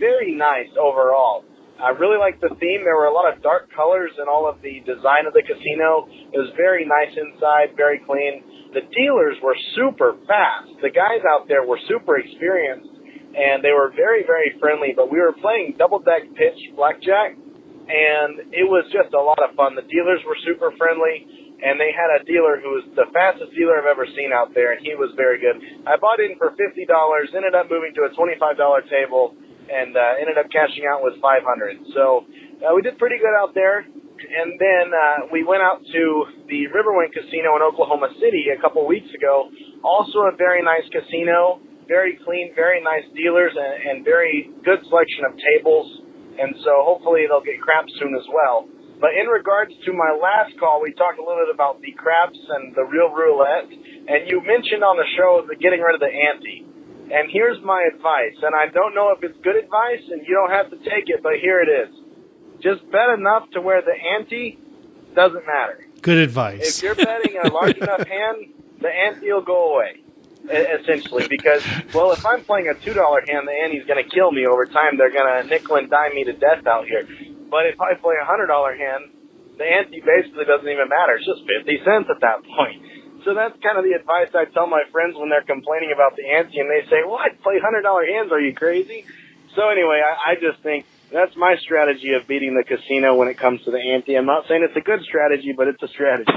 Very nice overall. I really liked the theme. There were a lot of dark colors in all of the design of the casino. It was very nice inside, very clean. The dealers were super fast. The guys out there were super experienced, and they were very, very friendly. But we were playing double-deck pitch blackjack, and it was just a lot of fun. The dealers were super friendly, and they had a dealer who was the fastest dealer I've ever seen out there, and he was very good. I bought in for $50, ended up moving to a $25 table, and ended up cashing out with $500. So we did pretty good out there. And then we went out to the Riverwind Casino in Oklahoma City a couple weeks ago. Also a very nice casino, very clean, very nice dealers, and very good selection of tables. And so hopefully they'll get craps soon as well. But in regards to my last call, we talked a little bit about the craps and the real roulette. And you mentioned on the show the getting rid of the ante. And here's my advice. And I don't know if it's good advice, and you don't have to take it, but here it is. Just bet enough to where the ante doesn't matter. Good advice. If you're betting a large enough hand, the ante will go away, essentially. Because, well, if I'm playing a $2 hand, the ante's going to kill me over time. They're going to nickel and dime me to death out here. But if I play a $100 hand, the ante basically doesn't even matter. It's just 50 cents at that point. So that's kind of the advice I tell my friends when they're complaining about the ante, and they say, "What? Play $100 hands? Are you crazy?" So anyway, I just think that's my strategy of beating the casino when it comes to the ante. I'm not saying it's a good strategy, but it's a strategy.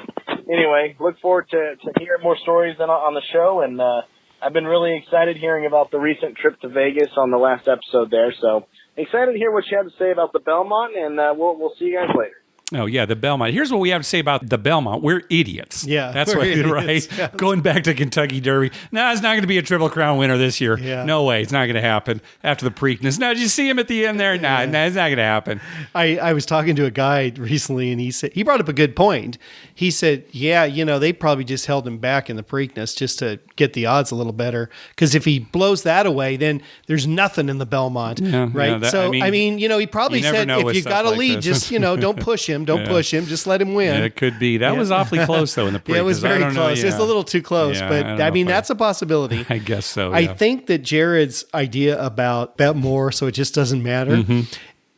Anyway, look forward to hearing more stories on the show, and I've been really excited hearing about the recent trip to Vegas on the last episode there. So excited to hear what you have to say about the Belmont, and we'll see you guys later. Oh, yeah, the Belmont. Here's what we have to say about the Belmont. We're idiots. Yeah, that's we're what, idiots. right? Yeah. Going back to Kentucky Derby. No, it's not going to be a Triple Crown winner this year. Yeah. No way. It's not going to happen after the Preakness. No, did you see him at the end there? Nah, it's not going to happen. I was talking to a guy recently, and he brought up a good point. He said, yeah, they probably just held him back in the Preakness just to get the odds a little better. Because if he blows that away, then there's nothing in the Belmont, right? He probably said, if you got a lead, just, don't push him. Don't push him. Just let him win. Yeah, it could be. That was awfully close, though, in the Preakness. Yeah, it was very close. It's a little too close, but that's a possibility. I guess so. I think that Jared's idea about bet more so it just doesn't matter,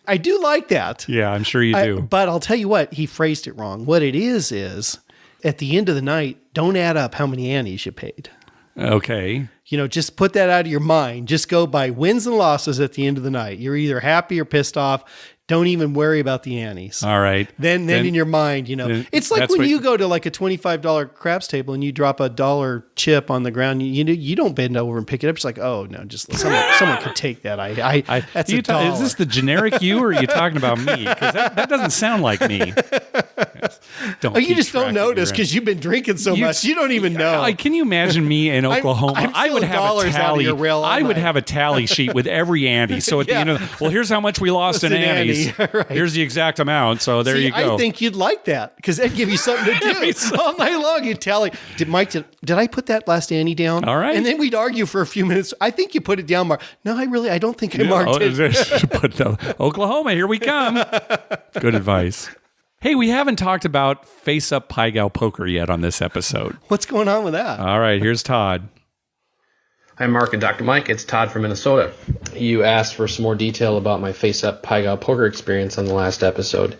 I do like that. Yeah, I'm sure you do. But I'll tell you what, he phrased it wrong. What it is at the end of the night, don't add up how many antes you paid. Okay. Just put that out of your mind. Just go by wins and losses at the end of the night. You're either happy or pissed off. Don't even worry about the antes. All right. Then in your mind, it's like when you go to like a $25 craps table and you drop a $1 chip on the ground. You don't bend over and pick it up. It's like, oh no, just someone could take that. That's $1. Is this the generic you, or are you talking about me? Because that doesn't sound like me. You just don't notice because you've been drinking so much. You don't even know. Can you imagine me in Oklahoma? I would have a tally. I would have a tally sheet with every ante. So at the end of here's how much we lost in antes. Right. Here's the exact amount. So there you go. I think you'd like that because that'd give you something to do all night long. You'd tally. Did I put that last ante down? All right. And then we'd argue for a few minutes. I think you put it down, Mark. No, I don't think I marked it. Put Oklahoma, here we come. Good advice. Hey, we haven't talked about face-up Pai Gow poker yet on this episode. What's going on with that? All right, here's Todd. Hi, Mark and Dr. Mike. It's Todd from Minnesota. You asked for some more detail about my face-up Pai Gow poker experience on the last episode.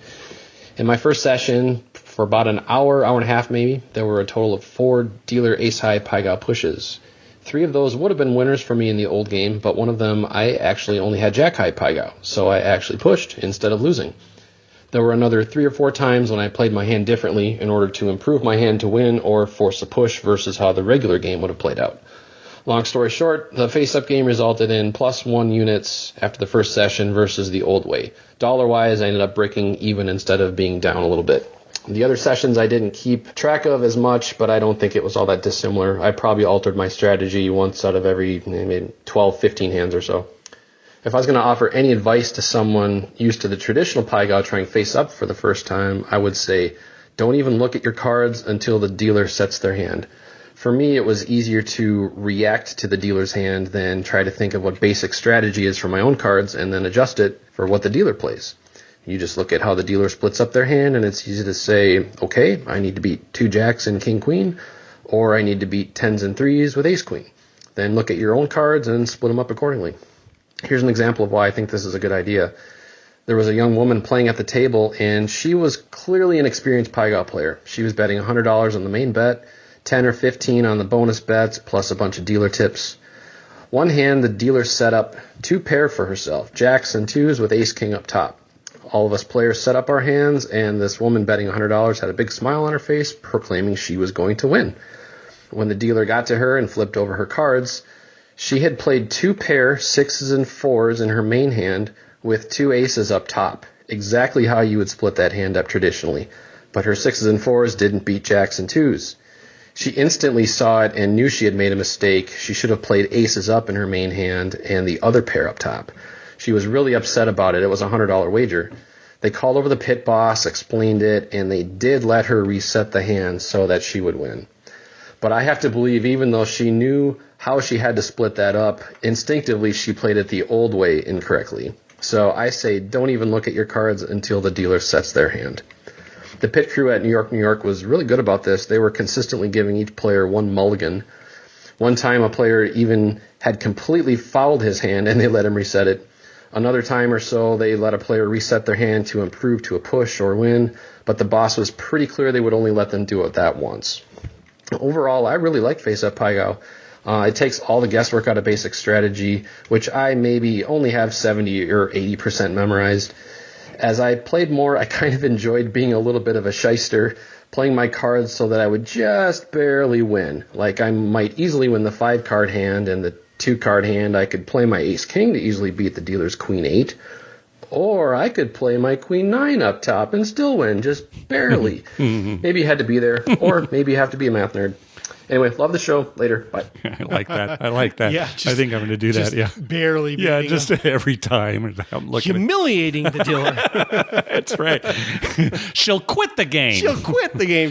In my first session, for about an hour and a half maybe, there were a total of 4 dealer ace-high Pai Gow pushes. 3 of those would have been winners for me in the old game, but one of them I actually only had jack-high Pai Gow, so I actually pushed instead of losing. There were another 3 or 4 times when I played my hand differently in order to improve my hand to win or force a push versus how the regular game would have played out. Long story short, the face-up game resulted in +1 units after the first session versus the old way. Dollar-wise, I ended up breaking even instead of being down a little bit. The other sessions I didn't keep track of as much, but I don't think it was all that dissimilar. I probably altered my strategy once out of every maybe 12, 15 hands or so. If I was going to offer any advice to someone used to the traditional Pai Gow trying face-up for the first time, I would say, don't even look at your cards until the dealer sets their hand. For me, it was easier to react to the dealer's hand than try to think of what basic strategy is for my own cards and then adjust it for what the dealer plays. You just look at how the dealer splits up their hand, and it's easy to say, okay, I need to beat 2 jacks and king queen, or I need to beat 10s and 3s with ace queen. Then look at your own cards and split them up accordingly. Here's an example of why I think this is a good idea. There was a young woman playing at the table, and she was clearly an experienced Pai Gow player. She was betting $100 on the main bet, 10 or 15 on the bonus bets, plus a bunch of dealer tips. One hand, the dealer set up 2 pair for herself, jacks and 2s with ace-king up top. All of us players set up our hands, and this woman betting $100 had a big smile on her face, proclaiming she was going to win. When the dealer got to her and flipped over her cards, she had played 2 pair 6s and 4s in her main hand with 2 aces up top, exactly how you would split that hand up traditionally. But her 6s and 4s didn't beat jacks and 2s. She instantly saw it and knew she had made a mistake. She should have played aces up in her main hand and the other pair up top. She was really upset about it. It was a $100 wager. They called over the pit boss, explained it, and they did let her reset the hand so that she would win. But I have to believe, even though she knew how she had to split that up, instinctively she played it the old way incorrectly. So I say don't even look at your cards until the dealer sets their hand. The pit crew at New York was really good about this. They were consistently giving each player 1 mulligan. One time a player even had completely fouled his hand and they let him reset it. Another time or so, they let a player reset their hand to improve to a push or win, but the boss was pretty clear they would only let them do it that once. Overall, I really like face-up Pai Gow. It takes all the guesswork out of basic strategy, which I maybe only have 70 or 80% memorized. As I played more, I kind of enjoyed being a little bit of a shyster, playing my cards so that I would just barely win. Like I might easily win the 5-card hand and the 2-card hand. I could play my ace-king to easily beat the dealer's queen-8. Or I could play my queen-9 up top and still win, just barely. Maybe you had to be there, or maybe you have to be a math nerd. Anyway, love the show. Later. Bye. I like that. Yeah, I think I'm going to do that. Yeah. Barely. Yeah, just every time. I'm looking humiliating the dealer. That's right. She'll quit the game.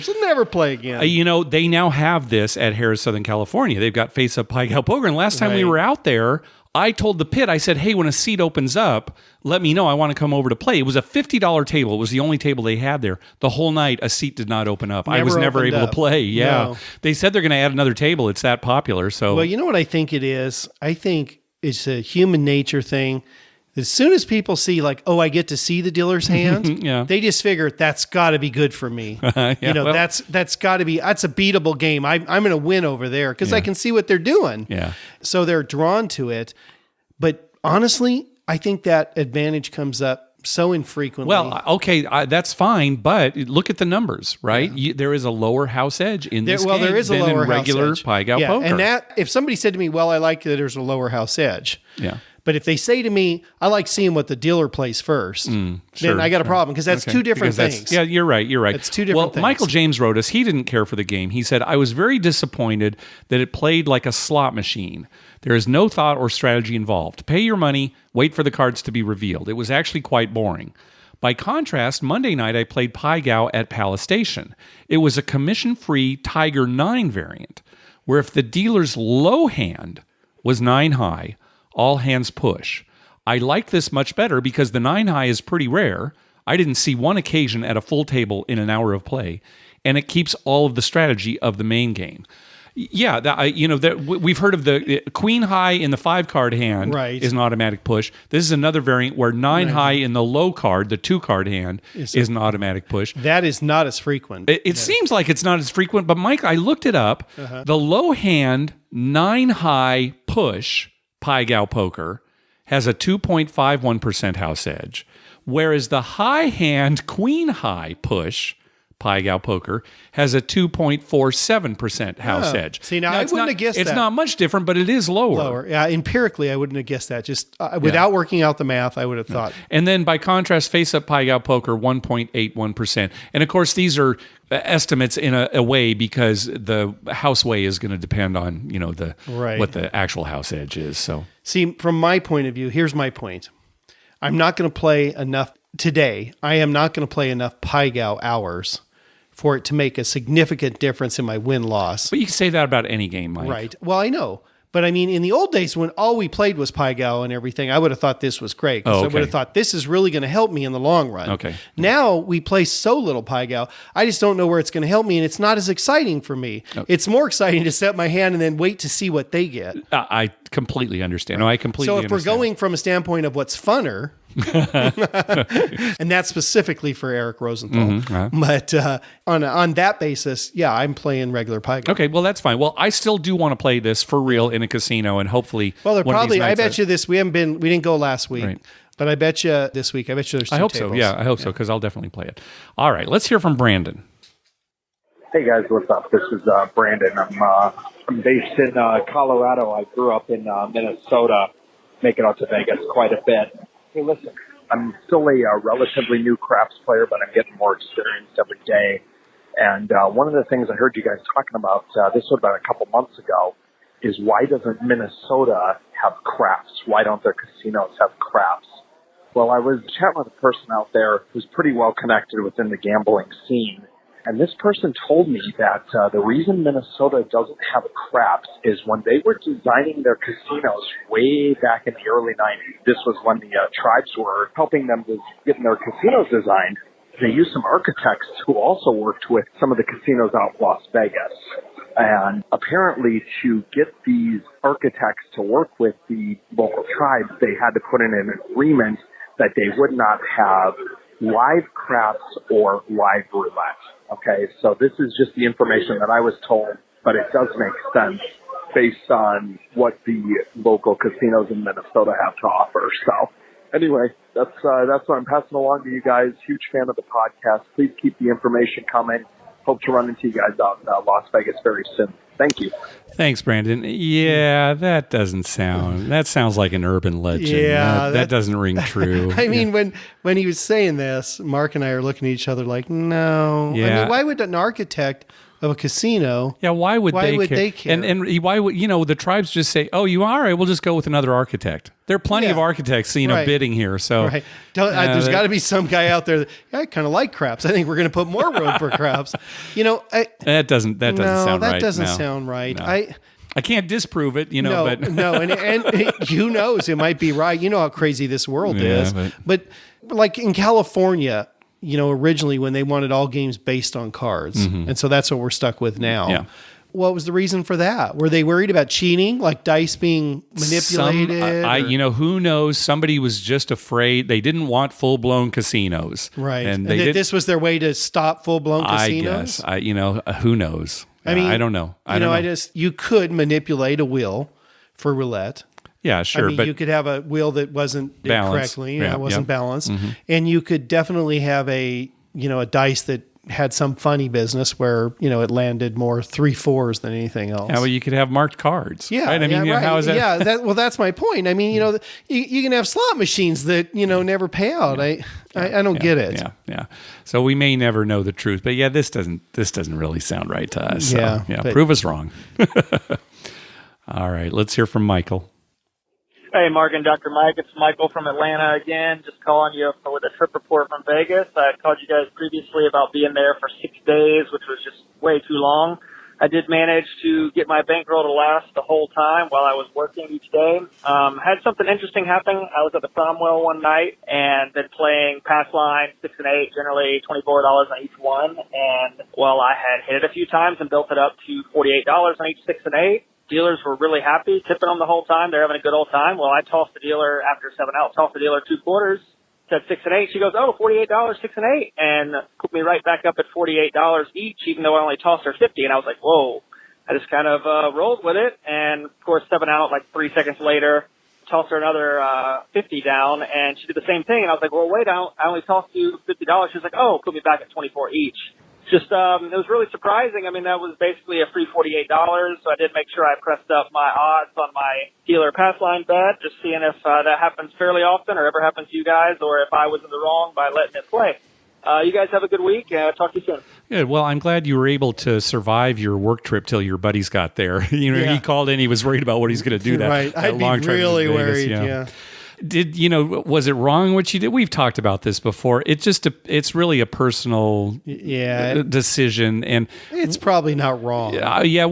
She'll never play again. They now have this at Harrah, Southern California. They've got face-up Pai Gow poker. And last time we were out there, I told the pit, I said, hey, when a seat opens up, let me know. I want to come over to play. It was a $50 table. It was the only table they had there. The whole night, a seat did not open up. I was never able to play. Yeah. No. They said they're going to add another table. It's that popular. So, well, you know what I think it is? I think it's a human nature thing. As soon as people see I get to see the dealer's hand, they just figure that's got to be good for me. That's got to be, that's a beatable game. I'm going to win over there because I can see what they're doing. Yeah. So they're drawn to it. But honestly, I think that advantage comes up so infrequently. Well, okay, that's fine, but look at the numbers, right? There is a lower house edge in this game. Well, there is a lower in regular house edge. Pai Gow poker. And that, if somebody said to me, well, I like that there's a lower house edge. Yeah. But if they say to me, I like seeing what the dealer plays first, then I got a problem because that's two different things. Yeah, you're right. It's two different things. Michael James wrote us, he didn't care for the game. He said, I was very disappointed that it played like a slot machine. There is no thought or strategy involved. Pay your money, wait for the cards to be revealed. It was actually quite boring. By contrast, Monday night I played Pai Gow at Palace Station. It was a commission-free Tiger 9 variant, where if the dealer's low hand was 9 high, all hands push. I like this much better because the 9 high is pretty rare. I didn't see one occasion at a full table in an hour of play, and it keeps all of the strategy of the main game. Yeah, we've heard of the queen high in the 5-card hand is an automatic push. This is another variant where 9 high in the low card, the 2-card hand, is an automatic push. That is not as frequent. It seems like it's not as frequent, but Mike, I looked it up. The low hand 9 high push Pai Gow poker has a 2.51% house edge, whereas the high hand queen high push Pai Gow poker has a 2.47% house edge. See, now I wouldn't have guessed that. It's not much different, but it is lower. Yeah, empirically, I wouldn't have guessed that. Just without working out the math, I would have thought. And then by contrast, face-up Pai Gow poker, 1.81%. And of course, these are estimates in a way because the house way is going to depend on what the actual house edge is. So, see, from my point of view, here's my point. I'm not going to play enough today. I am not going to play enough Pai Gow hours for it to make a significant difference in my win-loss. But you can say that about any game, Mike. Right. Well, I know. But I mean, in the old days when all we played was Pai Gow and everything, I would have thought this was great. Because I would have thought this is really going to help me in the long run. Okay. Now we play so little Pai Gow, I just don't know where it's going to help me, and it's not as exciting for me. Okay. It's more exciting to set my hand and then wait to see what they get. I completely understand. No, I completely understand. So if we're going from a standpoint of what's funner, And that's specifically for Eric Rosenthal. Mm-hmm. But on that basis, yeah, I'm playing regular Pygo. Okay, well, that's fine. Well, I still do want to play this for real in a casino, and hopefully, Well, they're one of these probably. I nights bet you this. We didn't go last week, Right. but I bet you this week. I bet you there's. I two hope tables. so. Yeah, I hope so, because I'll definitely play it. All right, let's hear from Brandon. Hey guys, what's up? This is Brandon. I'm based in Colorado. I grew up in Minnesota, making out to Vegas quite a bit. Hey, listen, I'm still a relatively new craps player, but I'm getting more experience every day. And one of the things I heard you guys talking about, this was about a couple months ago, is why doesn't Minnesota have craps? Why don't their casinos have craps? Well, I was chatting with a person out there who's pretty well connected within the gambling scene. And this person told me that the reason Minnesota doesn't have craps is when they were designing their casinos way back in the early 90s, this was when the tribes were helping them with getting their casinos designed, they used some architects who also worked with some of the casinos out in Las Vegas. And apparently to get these architects to work with the local tribes, they had to put in an agreement that they would not have live craps or live roulette. Okay, so this is just the information that I was told, but it does make sense based on what the local casinos in Minnesota have to offer. So anyway, that's what I'm passing along to you guys. Huge fan of the podcast. Please keep the information coming. Hope to run into you guys out in Las Vegas very soon. Thank you. Thanks, Brandon. Yeah, that sounds like an urban legend. Yeah, that doesn't ring true. I mean, when he was saying this, Mark and I are looking at each other like, no. Yeah. I mean, why would an architect of a casino? Yeah, why would they care? And why would the tribes just say, "Oh, you all right? We'll just go with another architect." There are plenty of architects, bidding here. So right. There's got to be some guy out there that I kind of like craps. I think we're going to put more room for craps. That doesn't sound right. That doesn't No. sound right. No. I can't disprove it, No, but no, and who knows? It might be right. You know how crazy this world is. But like in California, originally when they wanted all games based on cards, and so that's what we're stuck with now. Yeah. What was the reason for that? Were they worried about cheating, like dice being manipulated? Who knows? Somebody was just afraid. They didn't want full-blown casinos. Right. And that this was their way to stop full-blown casinos? I guess. Who knows? I mean, I don't know. You could manipulate a wheel for roulette. Yeah, sure. But you could have a wheel that wasn't balanced. correctly, wasn't balanced. And you could definitely have a dice that had some funny business where, it landed more 3-4s than anything else. Yeah, well, you could have marked cards. Yeah. Right? I mean, right. how is that? Yeah. That's my point. I mean, you can have slot machines that, never pay out. I don't get it. Yeah. So we may never know the truth, but this doesn't really sound right to us. Yeah. So, prove us wrong. All right. Let's hear from Michael. Hey, Mark and Dr. Mike. It's Michael from Atlanta again, just calling you with a trip report from Vegas. I called you guys previously about being there for 6 days, which was just way too long. I did manage to get my bankroll to last the whole time while I was working each day. Had something interesting happen. I was at the Cromwell one night and been playing pass line 6 and 8, generally $24 on each one. And I had hit it a few times and built it up to $48 on each 6 and 8. Dealers were really happy, tipping them the whole time. They're having a good old time. Well, I tossed the dealer after 7 out, tossed the dealer 2 quarters, said 6 and 8. She goes, $48, 6 and 8, and put me right back up at $48 each, even though I only tossed her 50. And I was like, whoa. I just kind of rolled with it. And of course, 7 out, like 3 seconds later, tossed her another 50 down, and she did the same thing. And I was like, well, wait, I only tossed you $50. She was like, oh, put me back at 24 each. Just, it was really surprising. I mean, that was basically a free $48. So I did make sure I pressed up my odds on my dealer pass line bet, just seeing if that happens fairly often or ever happens to you guys, or if I was in the wrong by letting it play. You guys have a good week. Talk to you soon. Good. Well, I'm glad you were able to survive your work trip till your buddies got there. He called in. He was worried about what he's going to do. Right. I'd be really worried. Yeah. Was it wrong what you did? We've talked about this before. It's really a personal decision, and it's probably not wrong.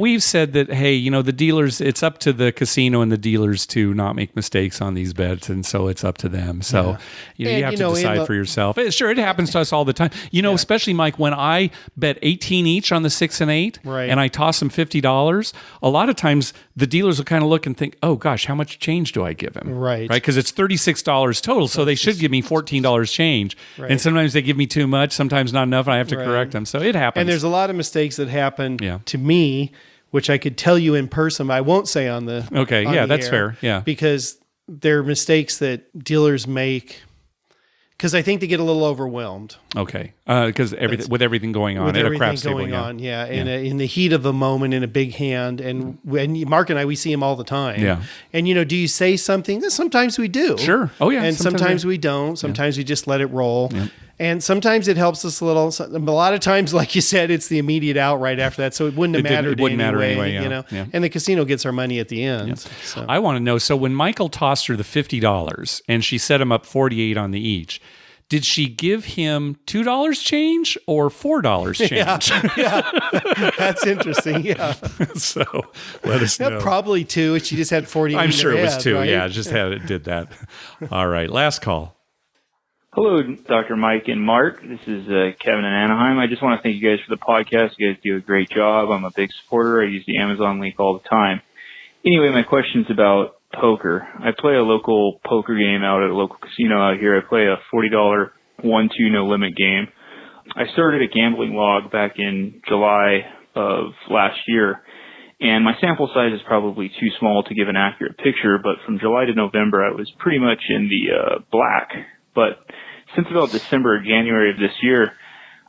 We've said that, hey, the dealers, it's up to the casino and the dealers to not make mistakes on these bets, and so it's up to them. So you have to decide for yourself. Sure, it happens to us all the time. Especially Mike, when I bet 18 each on the 6 and 8, right, and I toss them $50, a lot of times the dealers will kind of look and think, oh gosh, how much change do I give him? Right. Because it's $36 total, so they should give me $14 change. Right. And sometimes they give me too much, sometimes not enough, and I have to correct them. So it happens. And there's a lot of mistakes that happen to me, which I could tell you in person, but I won't say on the that's air, fair. Yeah. Because they're mistakes that dealers make because I think they get a little overwhelmed. Okay. Because with everything going on at a craps table. In the heat of the moment in a big hand. And when Mark and I, we see him all the time. Yeah. And, do you say something? Sometimes we do. Sure. Oh, yeah. And sometimes we don't. Sometimes we just let it roll. Yeah. And sometimes it helps us a little. A lot of times, like you said, it's the immediate out right after that. So it wouldn't have mattered anyway. And the casino gets our money at the end. Yeah. So. I want to know. So when Michael tossed her the $50 and she set him up 48 on the each, did she give him $2 change or $4 change? Yeah. That's interesting. Yeah. So let us know. Probably two. She just had 40. I'm sure it was two. Right? Yeah, just did that. All right. Last call. Hello, Dr. Mike and Mark. This is Kevin in Anaheim. I just want to thank you guys for the podcast. You guys do a great job. I'm a big supporter. I use the Amazon link all the time. Anyway, my question's about poker. I play a local poker game out at a local casino out here. I play a $40 1-2 no limit game. I started a gambling log back in July of last year, and my sample size is probably too small to give an accurate picture, but from July to November, I was pretty much in the black. But since about December or January of this year,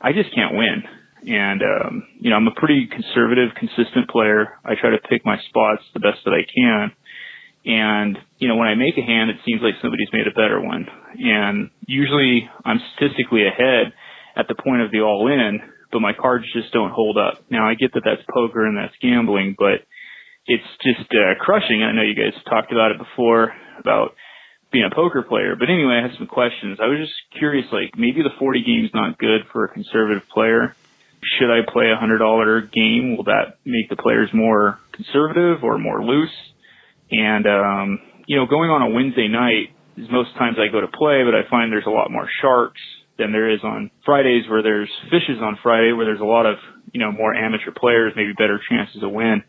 I just can't win. And, I'm a pretty conservative, consistent player. I try to pick my spots the best that I can. And, when I make a hand, it seems like somebody's made a better one. And usually I'm statistically ahead at the point of the all-in, but my cards just don't hold up. Now, I get that that's poker and that's gambling, but it's just crushing. I know you guys talked about it before, about being a poker player. But anyway, I have some questions. I was just curious, maybe the 40 game's not good for a conservative player. Should I play a $100 game? Will that make the players more conservative or more loose? And, going on a Wednesday night is most times I go to play, but I find there's a lot more sharks than there is on Fridays, where there's fishes on Friday, where there's a lot of, more amateur players, maybe better chances of win.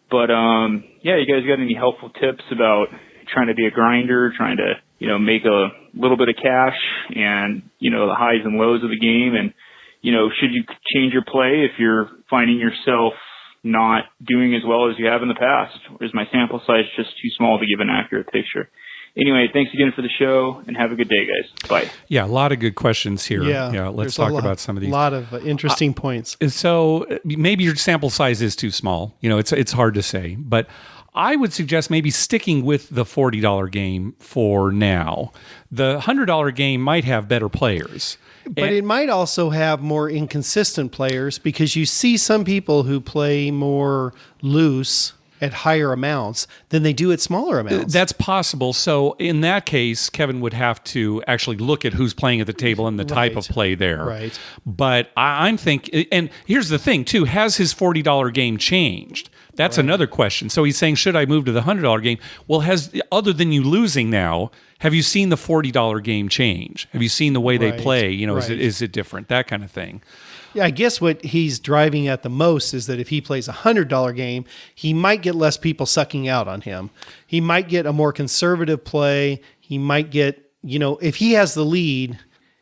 But, you guys got any helpful tips about trying to be a grinder, trying to, make a little bit of cash and, the highs and lows of the game? And, should you change your play if you're finding yourself not doing as well as you have in the past? Or is my sample size just too small to give an accurate picture? Anyway, thanks again for the show, and have a good day, guys. Bye. Yeah, a lot of good questions here. Yeah, let's talk about some of these. A lot of interesting points. So maybe your sample size is too small. It's hard to say, but I would suggest maybe sticking with the $40 game for now. The $100 game might have better players. But it might also have more inconsistent players, because you see some people who play more loose at higher amounts than they do at smaller amounts. That's possible. So in that case, Kevin would have to actually look at who's playing at the table and the type of play there. Right. But I'm thinking, and here's the thing too, has his $40 game changed? That's another question. So he's saying, should I move to the $100 game? Well, other than you losing now, have you seen the $40 game change? Have you seen the way they play? Is it different? That kind of thing. Yeah, I guess what he's driving at the most is that if he plays a $100 game, he might get less people sucking out on him. He might get a more conservative play. He might get, if he has the lead,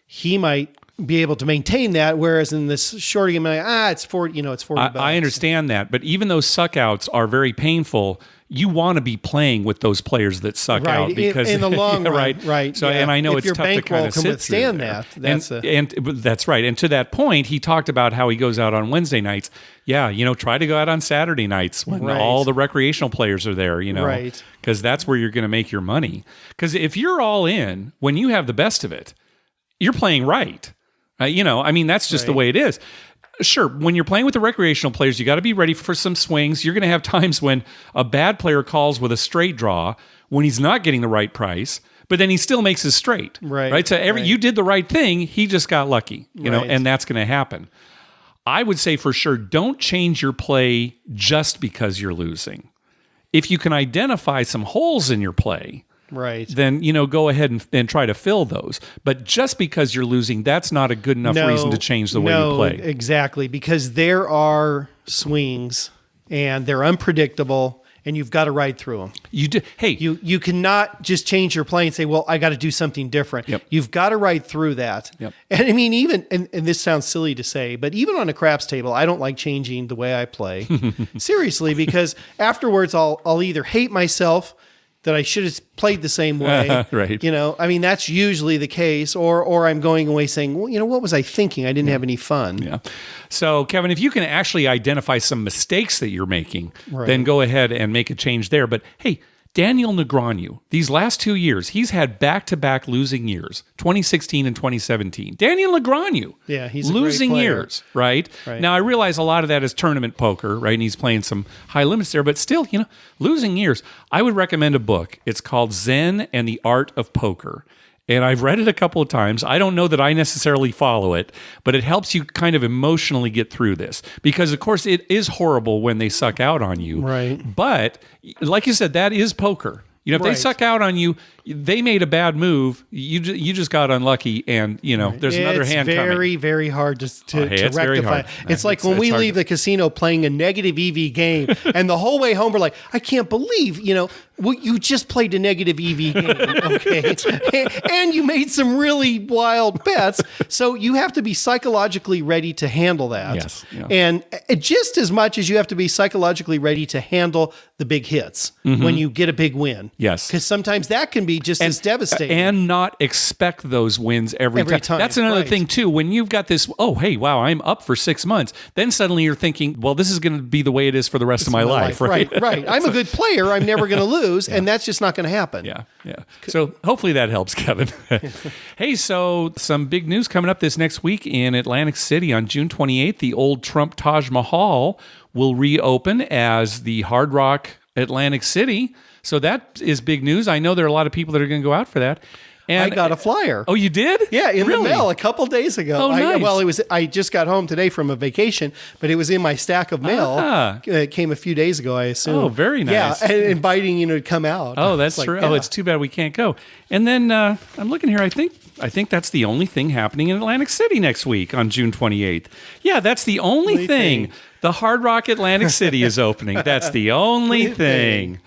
he might be able to maintain that. Whereas in this short game, it's 40, it's 40 bucks. I understand that. But even those suckouts are very painful. You want to be playing with those players that suck out, because in the long run, right? So, and I know if it's tough to kind of sit through that. And that's right. And to that point, he talked about how he goes out on Wednesday nights. Yeah, try to go out on Saturday nights when all the recreational players are there. Because that's where you're going to make your money. Because if you're all in when you have the best of it, you're playing right. That's just the way it is. Sure, when you're playing with the recreational players, you got to be ready for some swings. You're going to have times when a bad player calls with a straight draw when he's not getting the right price, but then he still makes his straight. Right. So you did the right thing. He just got lucky, and that's going to happen. I would say for sure, don't change your play just because you're losing. If you can identify some holes in your play, then go ahead and try to fill those. But just because you're losing, that's not a good enough reason to change the way you play. Exactly, because there are swings and they're unpredictable, and you've got to ride through them. You do. Hey, you cannot just change your play and say, well, I got to do something different. Yep. You've got to ride through that. Yep. And I mean, even, and this sounds silly to say, but even on a craps table, I don't like changing the way I play. Seriously, because afterwards I'll either hate myself that I should have played the same way. Right. You know, I mean, that's usually the case. Or I'm going away saying, well, you know, what was I thinking? I didn't have any fun. Yeah. So, Kevin, if you can actually identify some mistakes that you're making, Right. then go ahead and make a change there. But hey, Daniel Negreanu, these last 2 years, he's had back-to-back losing years, 2016 and 2017. Daniel Negreanu, Yeah, he's a great losing player. years, right? Right. Now, I realize a lot of that is tournament poker, right? And he's playing some high limits there, but still, you know, losing years. I would recommend a book. It's called Zen and the Art of Poker. And I've read it a couple of times. I don't know that I necessarily follow it, but it helps you kind of emotionally get through this. Because, of course, it is horrible when they suck out on you. Right. But, like you said, that is poker. You know, if they Right. suck out on you, they made a bad move. You just got unlucky, and you know there's another hand coming. It's very, very hard to it's very rectify. hard. It's like when It's we hard leave to- the casino playing a negative EV game, and the whole way home we're like, I can't believe, you know, well, you just played a negative EV game, okay? And you made some really wild bets. So you have to be psychologically ready to handle that. Yes, yeah. And just as much as you have to be psychologically ready to handle the big hits when you get a big win. Yes. Because sometimes that can be just as devastating. And not expect those wins every time. That's another right. thing too. When you've got this, oh hey, wow, I'm up for 6 months. Then suddenly you're thinking, well, this is going to be the way it is for the rest of my life, right? Right. I'm a good player. I'm never going to lose, and that's just not going to happen. Yeah. So hopefully that helps, Kevin. Hey, so some big news coming up this next week in Atlantic City on June 28th. The old Trump Taj Mahal will reopen as the Hard Rock Atlantic City. So that is big news. I know there are a lot of people that are going to go out for that. And I got a flyer. Oh, you did? Yeah, in Really? the mail a couple days ago. Oh, nice. I just got home today from a vacation, but it was in my stack of mail. Ah. It came a few days ago, I assume. Oh, very nice. Yeah, and inviting to come out. Oh, that's It's like, true. yeah. Oh, it's too bad we can't go. And then I'm looking here. I think that's the only thing happening in Atlantic City next week on June 28th. Yeah, that's the only thing. The Hard Rock Atlantic City is opening. That's the only thing.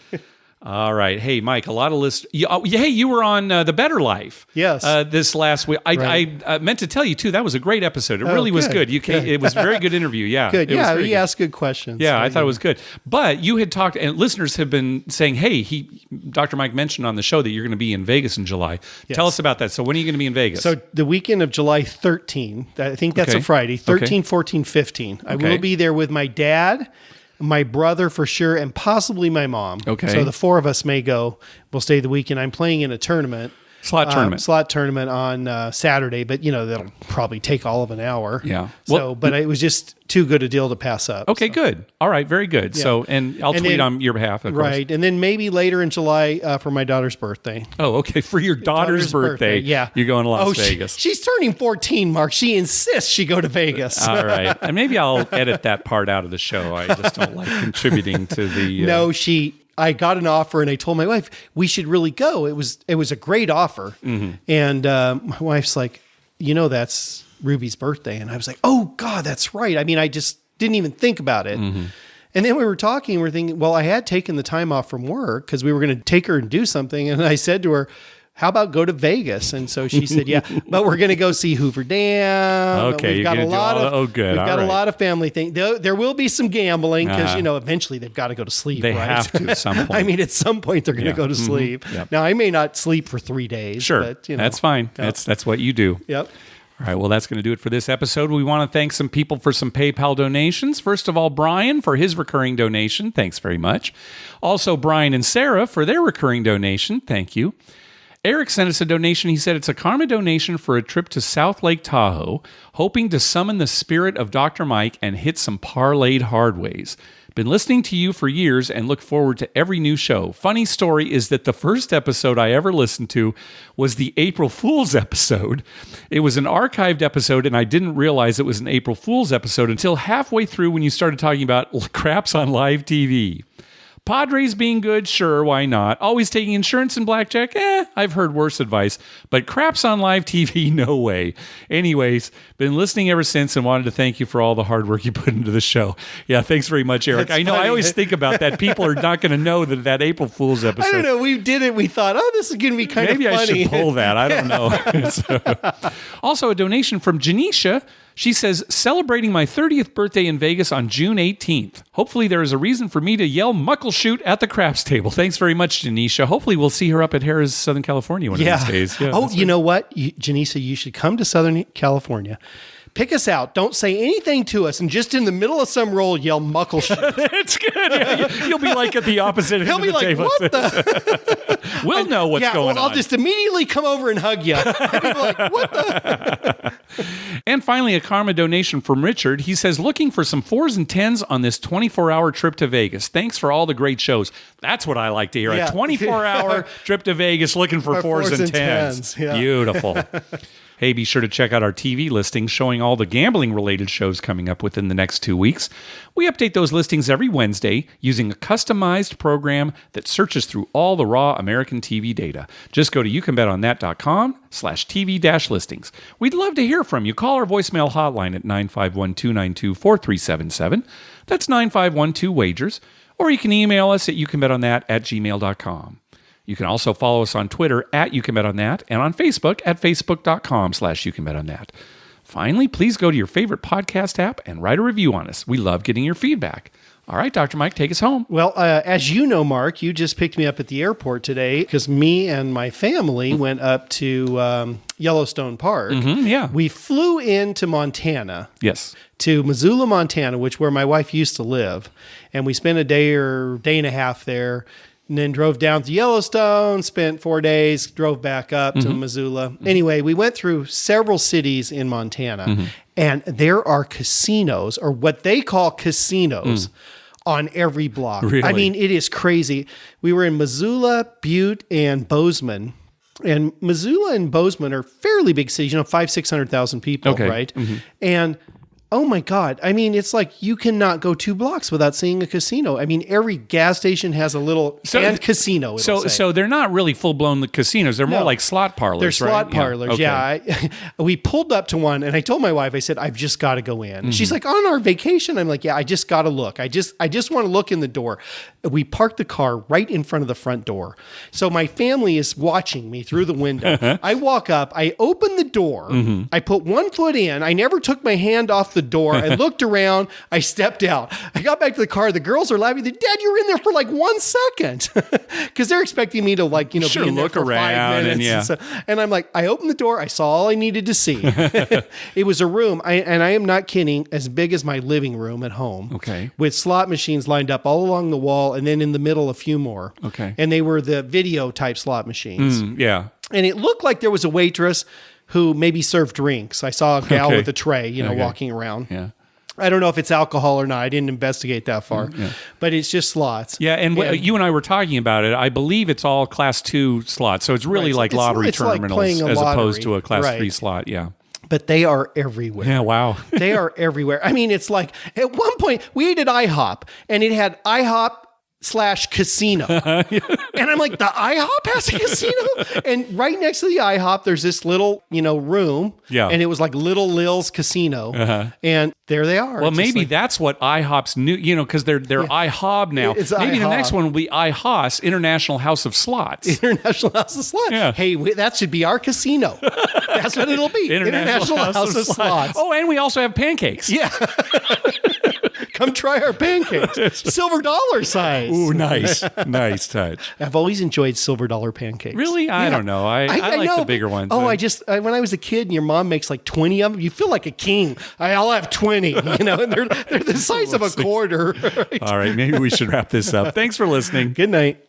All right. Hey, Mike, a lot of listeners. Hey, you were on The Better Life. Yes. This last week. I meant to tell you, too, that was a great episode. It really was good. It was a very good interview. Yeah. Good. It was Yeah, very he good. asked good questions. Yeah, So, I thought it was good. But you had talked, and listeners have been saying, hey, Dr. Mike mentioned on the show that you're going to be in Vegas in July. Yes. Tell us about that. So when are you going to be in Vegas? So the weekend of July 13, I think that's Okay. a Friday, 13, Okay. 14, 15. I Okay. will be there with my dad, my brother for sure, and possibly my mom. Okay. So the four of us may go. We'll stay the weekend. I'm playing in a tournament. Slot tournament on Saturday, but that'll probably take all of an hour. Yeah. So, but it was just too good a deal to pass up. Okay, good. All right, very good. Yeah. So, and I'll tweet then- on your behalf, of course. Right. And then maybe later in July for my daughter's birthday. Oh, okay. For your daughter's birthday. Yeah. You're going to Las she- Vegas. she's turning 14, Mark. She insists she go to Vegas. All right. And maybe I'll edit that part out of the show. I just don't like contributing to the... No, I got an offer and I told my wife we should really go. It was a great offer. Mm-hmm. And my wife's like, that's Ruby's birthday. And I was like, oh God, that's right. I mean, I just didn't even think about it. Mm-hmm. And then we were talking, we're thinking, well, I had taken the time off from work because we were going to take her and do something. And I said to her, how about go to Vegas? And so she said, yeah, but we're going to go see Hoover Dam. Okay, We've got you're a gonna lot do of, all- oh, good, We've all got a right. lot of family things. There will be some gambling because, Uh-huh. eventually they've got to go to sleep. They right? have to at some point. I mean, at some point they're going to Yeah. go to Mhm. sleep. Yep. Now, I may not sleep for 3 days. Sure. But, That's fine. Yep. That's what you do. Yep. All right, well, that's going to do it for this episode. We want to thank some people for some PayPal donations. First of all, Brian for his recurring donation. Thanks very much. Also, Brian and Sarah for their recurring donation. Thank you. Eric sent us a donation. He said it's a karma donation for a trip to South Lake Tahoe, hoping to summon the spirit of Dr. Mike and hit some parlayed hardways. Been listening to you for years and look forward to every new show. Funny story is that the first episode I ever listened to was the April Fool's episode. It was an archived episode, and I didn't realize it was an April Fool's episode until halfway through when you started talking about craps on live TV. Padres being good, sure, why not? Always taking insurance in blackjack? I've heard worse advice. But craps on live TV? No way. Anyways, been listening ever since and wanted to thank you for all the hard work you put into the show. Yeah, thanks very much, Eric. That's I know, funny. I always think about that. People are not going to know that April Fool's episode. I don't know. We did it. We thought, oh, this is going to be kind Maybe of funny. I should pull that. I don't know. So, also, a donation from Janisha. She says, celebrating my 30th birthday in Vegas on June 18th. Hopefully there is a reason for me to yell muckleshoot at the craps table. Thanks very much, Janisha. Hopefully we'll see her up at Harrah's Southern California one of these days. Yeah, oh, you know what? Janisa, you should come to Southern California. Pick us out. Don't say anything to us, and just in the middle of some roll, yell muckleshoot. It's good. Yeah, you'll be like at the opposite end He'll of be the like, table. what the? We'll know what's going on. I'll just immediately come over and hug you. And people are like, what the? And finally, a karma donation from Richard. He says, looking for some 4s and 10s on this 24-hour trip to Vegas. Thanks for all the great shows. That's what I like to hear. Yeah. A 24-hour trip to Vegas looking for 4s and 10s. Yeah. Beautiful. Hey, be sure to check out our TV listings showing all the gambling-related shows coming up within the next 2 weeks. We update those listings every Wednesday using a customized program that searches through all the raw American TV data. Just go to youcanbetonThat.com/TV-listings. We'd love to hear from you. Call our voicemail hotline at 951-292-4377. That's 9512-WAGERS. Or you can email us at youcanbetonThat@gmail.com. You can also follow us on Twitter at YouCanBetOnThat and on Facebook at Facebook.com/YouCanBetOnThat. Finally, please go to your favorite podcast app and write a review on us. We love getting your feedback. All right, Dr. Mike, take us home. Well, as you know, Mark, you just picked me up at the airport today because me and my family went up to Yellowstone Park. Yeah. We flew into Montana. Yes. To Missoula, Montana, where my wife used to live. And we spent a day or day and a half there. And then drove down to Yellowstone, spent 4 days, drove back up to Missoula. Anyway, we went through several cities in Montana, and there are casinos, or what they call casinos, on every block. Really? I mean, it is crazy. We were in Missoula, Butte, and Bozeman. And Missoula and Bozeman are fairly big cities, 500,000-600,000 people, right? And oh my God. I mean, it's like you cannot go 2 blocks without seeing a casino. I mean, every gas station has a little and casino. So they're not really full-blown casinos. They're more like slot parlors, They're slot right? parlors, Yeah. We pulled up to one and I told my wife, I said, I've just got to go in. And she's like, on our vacation? I'm like, yeah, I just got to look. I just want to look in the door. We parked the car right in front of the front door. So my family is watching me through the window. I walk up, I open the door, I put 1 foot in. I never took my hand off the door. I looked around, I stepped out. I got back to the car. The girls are laughing. Dad, you were in there for like 1 second. Because they're expecting me to be in there look for around 5 minutes. And I'm like, I opened the door. I saw all I needed to see. It was a room, and I am not kidding, as big as my living room at home. Okay. With slot machines lined up all along the wall, and then in the middle, a few more. Okay. And they were the video type slot machines. Yeah. And it looked like there was a waitress who maybe served drinks. I saw a gal with a tray, walking around. Yeah. I don't know if it's alcohol or not. I didn't investigate that far, but it's just slots. Yeah, and you and I were talking about it. I believe it's all Class 2 slots, so it's really like lottery terminals as opposed to a Class 3 slot. Yeah. But they are everywhere. Yeah, wow. They are everywhere. I mean, it's like at one point we ate at IHOP, and it had IHOP/casino. And I'm like, the IHOP has a casino? And right next to the IHOP, there's this little, room. Yeah. And it was like Little Lil's Casino. And there they are. Well, maybe that's what IHOP's new, because they're IHOB now. It's maybe the IHOB. next one will be IHOS, International House of Slots. International House of Slots. Yeah. Hey, that should be our casino. That's what it'll be. International House of Slots. Oh, and we also have pancakes. Yeah. Come try our pancakes. Silver dollar size. Ooh, nice. Nice touch. I've always enjoyed silver dollar pancakes. Really? I don't know. I like know, the bigger ones. Oh, when I was a kid and your mom makes like 20 of them, you feel like a king. I'll have 20, and they're the size of a quarter. Right? All right, maybe we should wrap this up. Thanks for listening. Good night.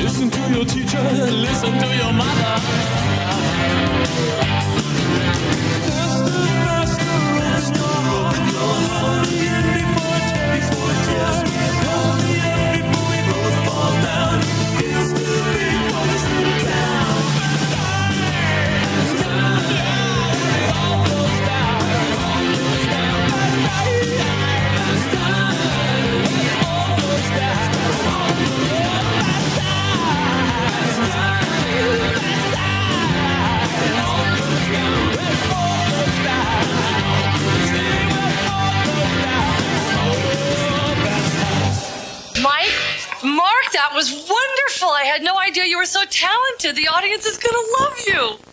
Listen to your teacher, listen to your mother. Faster, faster, open your heart. Before it tears me apart. That was wonderful. I had no idea you were so talented. The audience is going to love you.